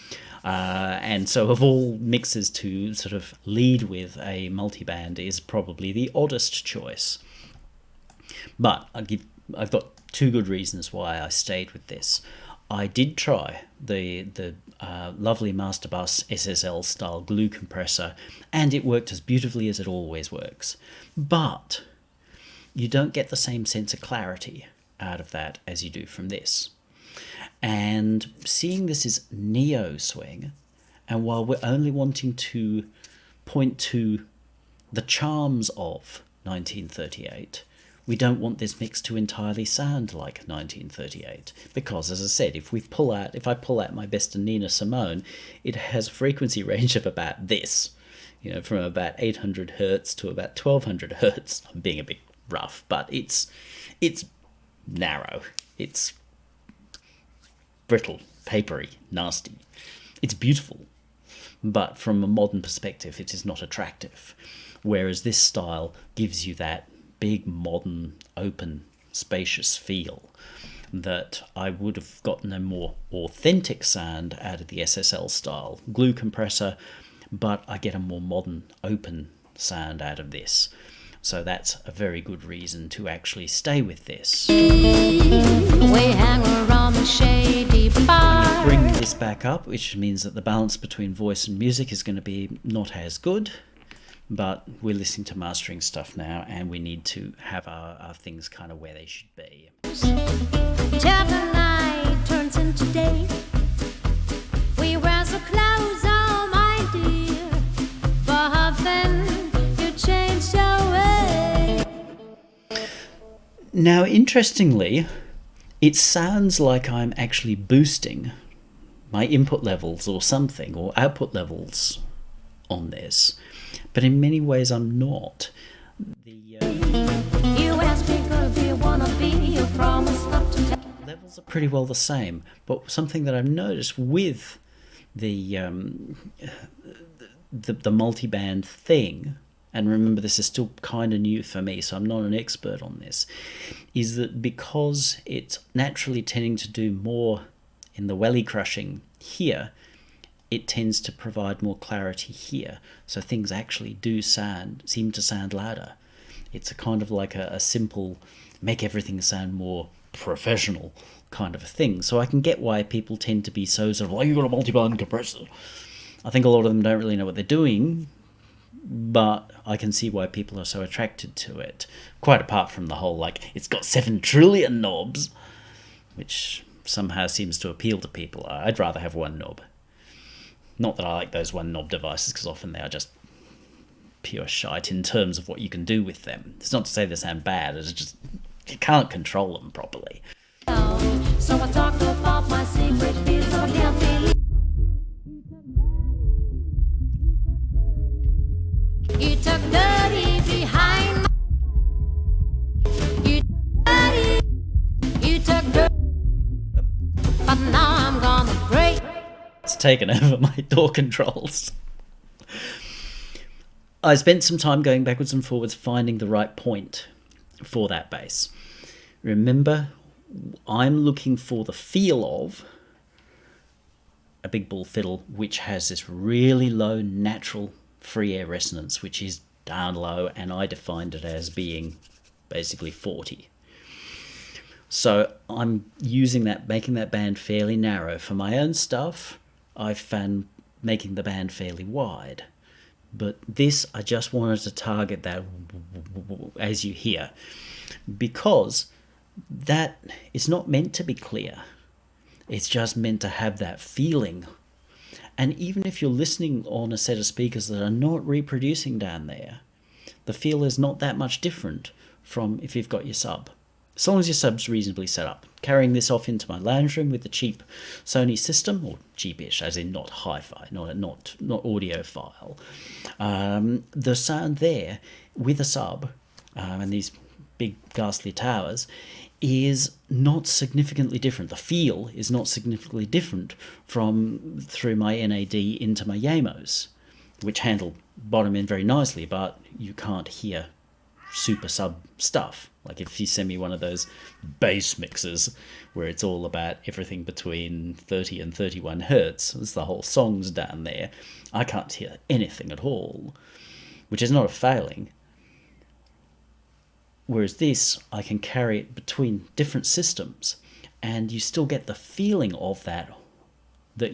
And so of all mixes to sort of lead with, a multiband is probably the oddest choice. But I've got two good reasons why I stayed with this. I did try the lovely Masterbus SSL style glue compressor, and it worked as beautifully as it always works. But you don't get the same sense of clarity out of that as you do from this. And seeing this is neo swing, and while we're only wanting to point to the charms of 1938, we don't want this mix to entirely sound like 1938, because, as I said, if I pull out my best of Nina Simone, it has a frequency range of about this, from about 800 hertz to about 1200 hertz. I'm being a bit rough, but it's narrow. It's brittle, papery, nasty. It's beautiful, but from a modern perspective, it is not attractive. Whereas this style gives you that big, modern, open, spacious feel that I would have gotten a more authentic sound out of the SSL style glue compressor, but I get a more modern, open sound out of this. So that's a very good reason to actually stay with this. We hang around the shady bar. Bring this back up, which means that the balance between voice and music is going to be not as good, but we're listening to mastering stuff now, and we need to have our things kind of where they should be. Till the night turns into day. We wear so close, oh my dear, but then you changed your way. Now, interestingly, it sounds like I'm actually boosting my input levels or something, or output levels on this, but in many ways I'm not. You ask me, girl, do you wanna be? You promise not to tell. Levels are pretty well the same, but something that I've noticed with the multiband thing, and remember this is still kind of new for me, so I'm not an expert on this, is that because it's naturally tending to do more in the welly crushing here, it tends to provide more clarity here. So things actually seem to sound louder. It's a kind of like a simple, make everything sound more professional kind of a thing. So I can get why people tend to be so sort of, oh, you got a multiband compressor. I think a lot of them don't really know what they're doing, but I can see why people are so attracted to it. Quite apart from the whole, like, it's got 7 trillion knobs, which somehow seems to appeal to people. I'd rather have one knob. Not that I like those one knob devices, because often they are just pure shite in terms of what you can do with them. It's not to say they sound bad, it's just you can't control them properly. So I talked about my secret fears, I can't believe. You took dirty behind my. You took dirty. But now I'm gonna break. It's taken over my door controls. I spent some time going backwards and forwards finding the right point for that bass. Remember, I'm looking for the feel of a big bull fiddle which has this really low natural free air resonance, which is down low, and I defined it as being basically 40. So I'm using that, making that band fairly narrow. For my own stuff, I've found making the band fairly wide. But this, I just wanted to target that as you hear, because that is not meant to be clear. It's just meant to have that feeling. And even if you're listening on a set of speakers that are not reproducing down there, the feel is not that much different from if you've got your sub. As long as your sub's reasonably set up. Carrying this off into my lounge room with the cheap Sony system, or cheapish, as in not hi-fi, not audiophile. The sound there with a sub and these big ghastly towers is not significantly different. The feel is not significantly different from through my NAD into my Yamos, which handle bottom end very nicely, but you can't hear super sub stuff. Like if you send me one of those bass mixes where it's all about everything between 30 and 31 hertz, as the whole song's down there, I can't hear anything at all, which is not a failing. Whereas this, I can carry it between different systems, and you still get the feeling of that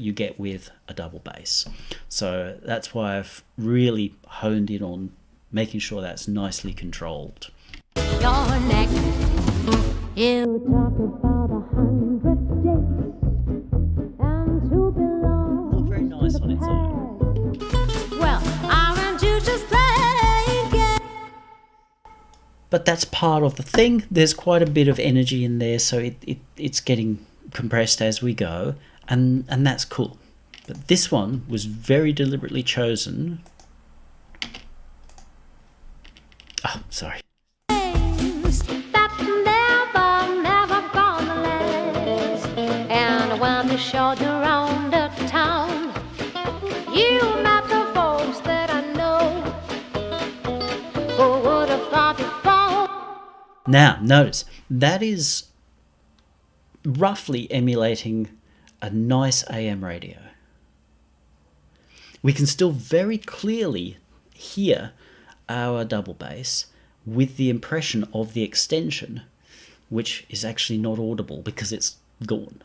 you get with a double bass. So that's why I've really honed in on making sure that's nicely controlled. Your neck. You talk about 100 days and to belong. Not very nice on its own. Well, aren't you just playing games? But that's part of the thing. There's quite a bit of energy in there, so it's getting compressed as we go, and that's cool. But this one was very deliberately chosen. Oh, sorry. Showed around the town. You met the folks that I know. Who would have thought before? Now, notice, that is roughly emulating a nice AM radio. We can still very clearly hear our double bass with the impression of the extension, which is actually not audible because it's gone.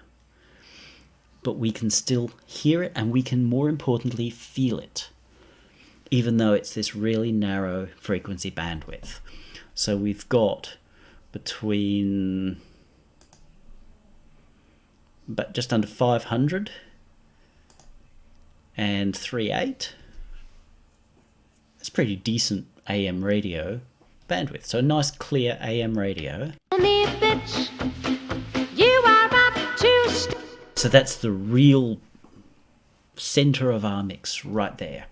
But we can still hear it, and we can, more importantly, feel it, even though it's this really narrow frequency bandwidth. So we've got between but just under 500 and 3.8. It's pretty decent AM radio bandwidth. So a nice clear AM radio. So that's the real center of our mix right there.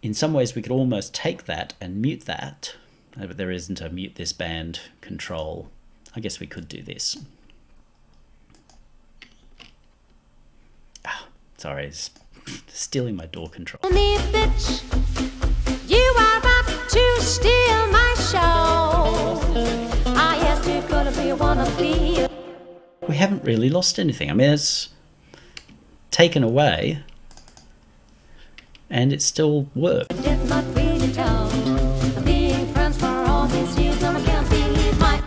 In some ways we could almost take that and mute that, but there isn't a mute this band control. I guess we could do this. Sorry, it's stealing my door control. Me, bitch, you are about to steal my show. I asked you could be one of the. We haven't really lost anything. I mean, it's taken away, and it still worked. Did not really tell. Being friends for all these years, now I can't believe my.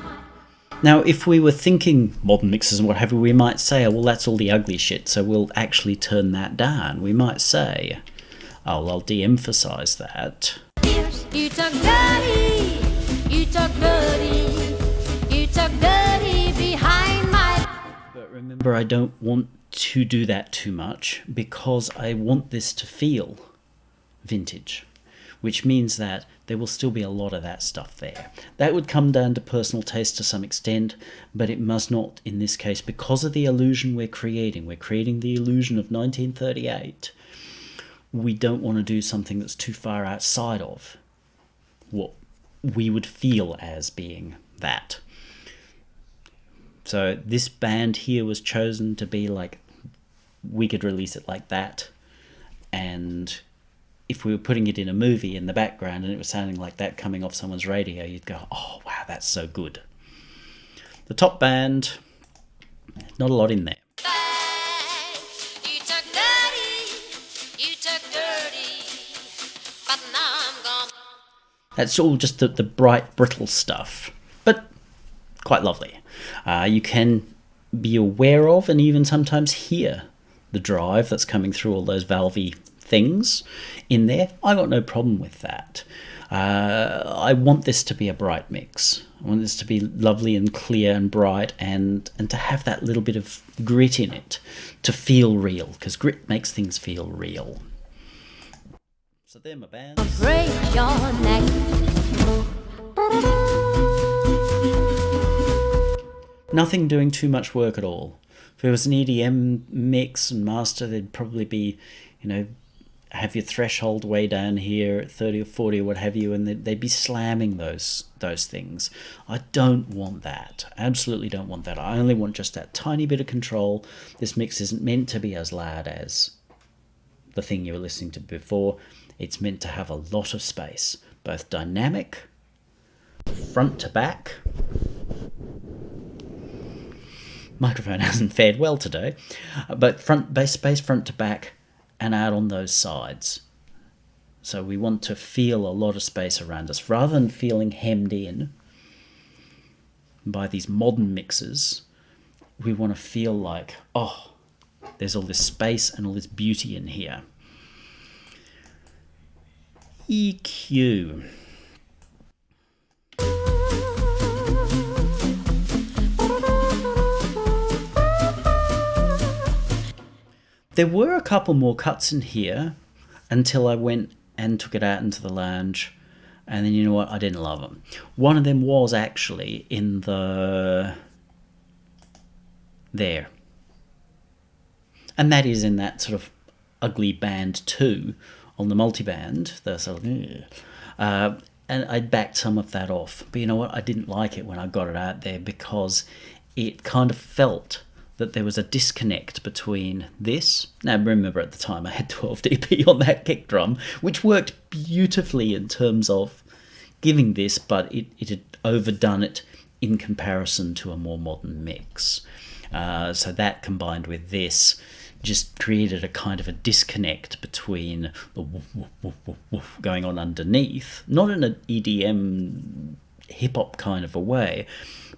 Now, if we were thinking modern mixes and what have you, we might say, oh, well, that's all the ugly shit, so we'll actually turn that down. We might say, oh, well, I'll de-emphasize that. You talk dirty, you talk dirty, you talk dirty behind my. But remember, I don't want to do that too much because I want this to feel vintage. which means that there will still be a lot of that stuff there. That would come down to personal taste to some extent, but it must not in this case, because of the illusion we're creating. We're creating the illusion of 1938. We don't want to do something that's too far outside of what we would feel as being that. So this band here was chosen to be like, we could release it like that, and if we were putting it in a movie in the background and it was sounding like that coming off someone's radio, you'd go, oh wow, that's so good. The top band, not a lot in there. You took dirty, you took dirty, but now I'm gone. That's all just the bright, brittle stuff, but quite lovely. You can be aware of and even sometimes hear the drive that's coming through all those valvey things in there. I got no problem with that. I want this to be a bright mix. I want this to be lovely and clear and bright, and to have that little bit of grit in it, to feel real, because grit makes things feel real. So they're my bands. Break your neck. Nothing doing too much work at all. If it was an EDM mix and master, there'd probably be, have your threshold way down here at 30 or 40 or what have you, and they'd be slamming those things. I don't want that. Absolutely don't want that. I only want just that tiny bit of control. This mix isn't meant to be as loud as the thing you were listening to before. It's meant to have a lot of space, both dynamic, front to back. Microphone hasn't fared well today, but bass space front to back and out on those sides. So we want to feel a lot of space around us rather than feeling hemmed in by these modern mixes. We want to feel like, oh, there's all this space and all this beauty in here. EQ. There were a couple more cuts in here until I went and took it out into the lounge, and then you know what, I didn't love them. One of them was actually in there, and that is in that sort of ugly band 2 on the multiband. The sort of, and I backed some of that off, but you know what, I didn't like it when I got it out there, because it kind of felt that there was a disconnect between this. Now remember, at the time I had 12 dB on that kick drum, which worked beautifully in terms of giving this, but it had overdone it in comparison to a more modern mix. So that combined with this just created a kind of a disconnect between the woof, woof, woof, woof, woof going on underneath, not in an EDM hip-hop kind of a way,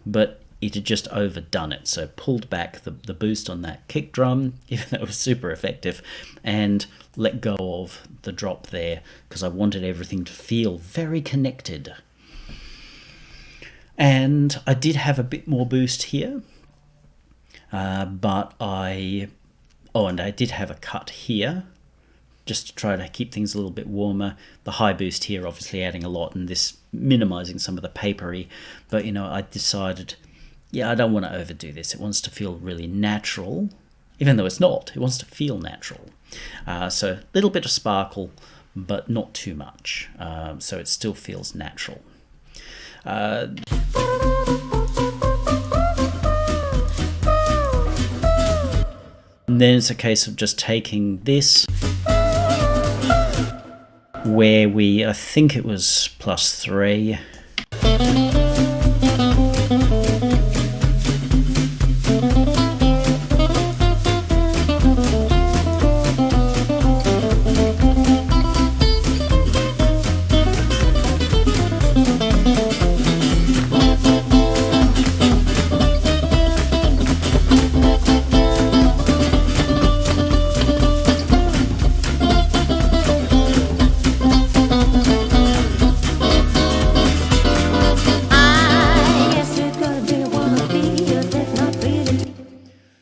but it had just overdone it. So pulled back the boost on that kick drum, even though it was super effective, and let go of the drop there, because I wanted everything to feel very connected. And I did have a bit more boost here, and I did have a cut here, just to try to keep things a little bit warmer. The high boost here obviously adding a lot, and this minimizing some of the papery, but I decided, I don't want to overdo this. It wants to feel really natural, even though it's not. It wants to feel natural. So a little bit of sparkle, but not too much. So it still feels natural. And then it's a case of just taking this, where I think it was +3.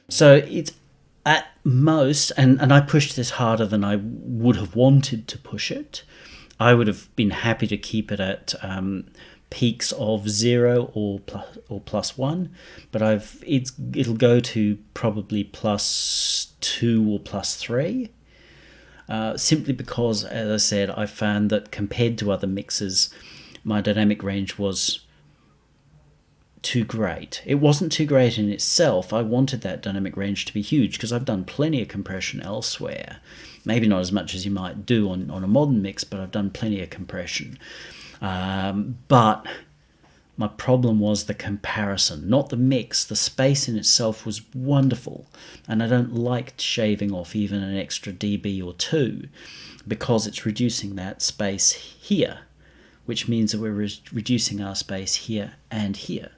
So it's at most, and I pushed this harder than I would have wanted to push it, I would have been happy to keep it at peaks of 0 or plus 1, but it'll go to probably plus 2 or plus 3. Simply because, as I said, I found that compared to other mixes, my dynamic range was too great. It wasn't too great in itself. I wanted that dynamic range to be huge because I've done plenty of compression elsewhere. Maybe not as much as you might do on a modern mix, but I've done plenty of compression. But my problem was the comparison, not the mix. The space in itself was wonderful, and I don't like shaving off even an extra dB or 2 because it's reducing that space here, which means that we're reducing our space here and here.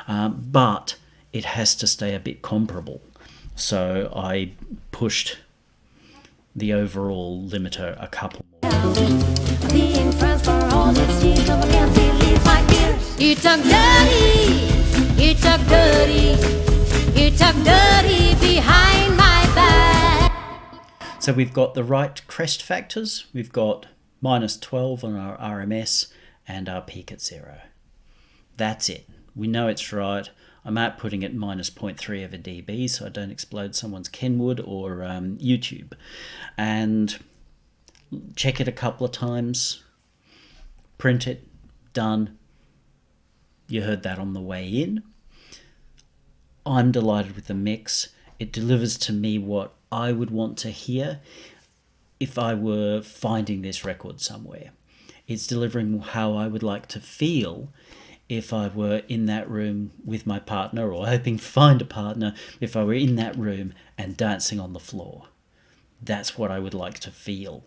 But it has to stay a bit comparable. So I pushed the overall limiter a couple more. Being friends for all these years, I can't believe my ears. You talk dirty, you talk dirty, you talk dirty behind my back. So we've got the right crest factors. We've got -12 on our RMS and our peak at 0. That's it. We know it's right. I'm outputting at -0.3 of a dB, so I don't explode someone's Kenwood or YouTube. And check it a couple of times, print it, done. You heard that on the way in. I'm delighted with the mix. It delivers to me what I would want to hear if I were finding this record somewhere. It's delivering how I would like to feel if I were in that room with my partner, or hoping to find a partner, if I were in that room and dancing on the floor. That's what I would like to feel.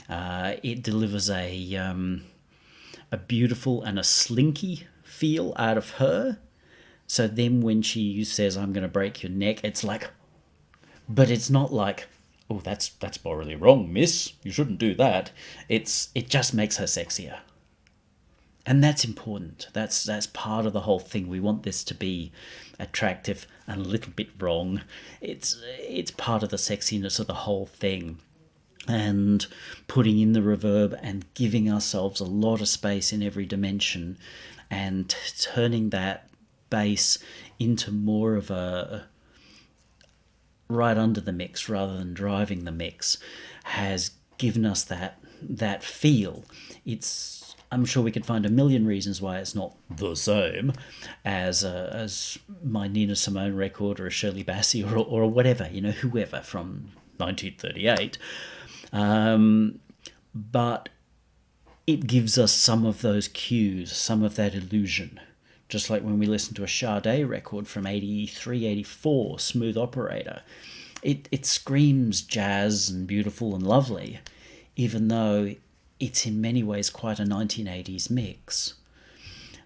It delivers a beautiful and a slinky feel out of her. So then when she says, "I'm going to break your neck," it's like, but it's not like, "Oh, that's morally wrong, miss. You shouldn't do that." It just makes her sexier. And that's important. That's part of the whole thing. We want this to be attractive and a little bit wrong. It's part of the sexiness of the whole thing. And putting in the reverb and giving ourselves a lot of space in every dimension and turning that bass into more of a right under the mix rather than driving the mix has given us that feel. I'm sure we could find a million reasons why it's not the same as my Nina Simone record or a Shirley Bassey or whatever, whoever from 1938. But it gives us some of those cues, some of that illusion. Just like when we listen to a Sade record from 83, 84, Smooth Operator. It screams jazz and beautiful and lovely, even though it's in many ways quite a 1980s mix.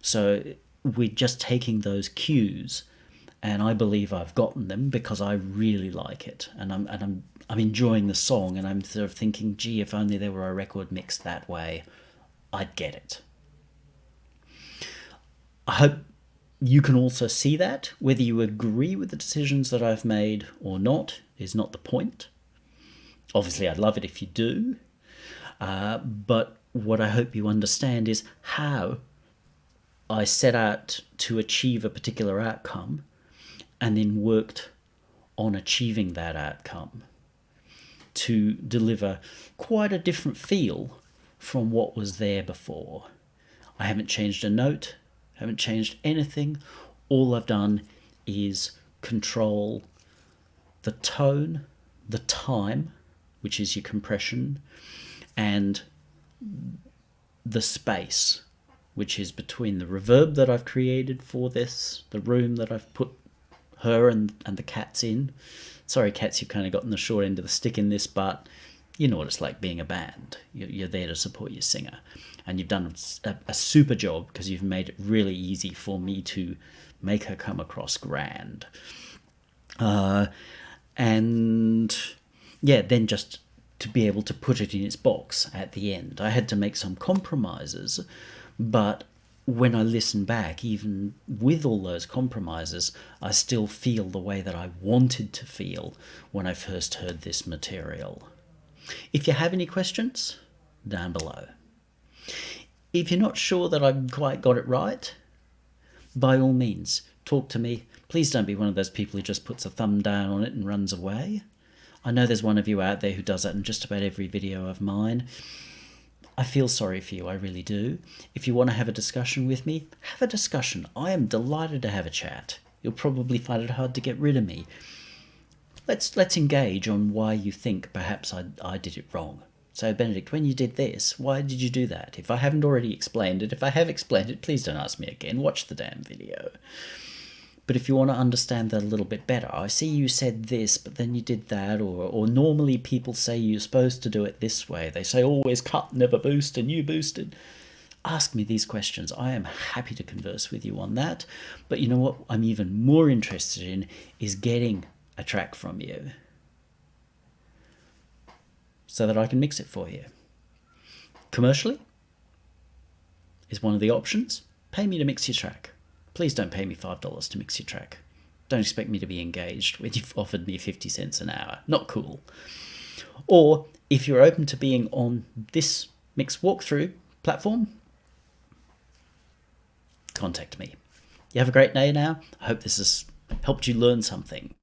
So we're just taking those cues, and I believe I've gotten them because I really like it, and I'm enjoying the song, and I'm sort of thinking, gee, if only there were a record mixed that way, I'd get it. I hope you can also see that. Whether you agree with the decisions that I've made or not is not the point. Obviously, I'd love it if you do. But what I hope you understand is how I set out to achieve a particular outcome and then worked on achieving that outcome to deliver quite a different feel from what was there before. I haven't changed a note, haven't changed anything. All I've done is control the tone, the time, which is your compression, and the space, which is between the reverb that I've created for this, the room that I've put her and the cats in. Sorry, cats, you've kind of gotten the short end of the stick in this, but you know what it's like being a band. You're there to support your singer. And you've done a super job because you've made it really easy for me to make her come across grand. And yeah, then just to be able to put it in its box at the end. I had to make some compromises, but when I listen back, even with all those compromises, I still feel the way that I wanted to feel when I first heard this material. If you have any questions, down below. If you're not sure that I quite got it right, by all means, talk to me. Please don't be one of those people who just puts a thumb down on it and runs away. I know there's one of you out there who does that in just about every video of mine. I feel sorry for you, I really do. If you want to have a discussion with me, have a discussion. I am delighted to have a chat. You'll probably find it hard to get rid of me. Let's engage on why you think perhaps I did it wrong. So, Benedict, when you did this, why did you do that? If I haven't already explained it, if I have explained it, please don't ask me again. Watch the damn video. But if you want to understand that a little bit better, I see you said this, but then you did that, or normally people say you're supposed to do it this way. They say always cut, never boost, and you boosted. Ask me these questions. I am happy to converse with you on that. But you know what I'm even more interested in is getting a track from you so that I can mix it for you. Commercially is one of the options. Pay me to mix your track. Please don't pay me $5 to mix your track. Don't expect me to be engaged when you've offered me 50 cents an hour. Not cool. Or if you're open to being on this mix walkthrough platform, contact me. You have a great day now. I hope this has helped you learn something.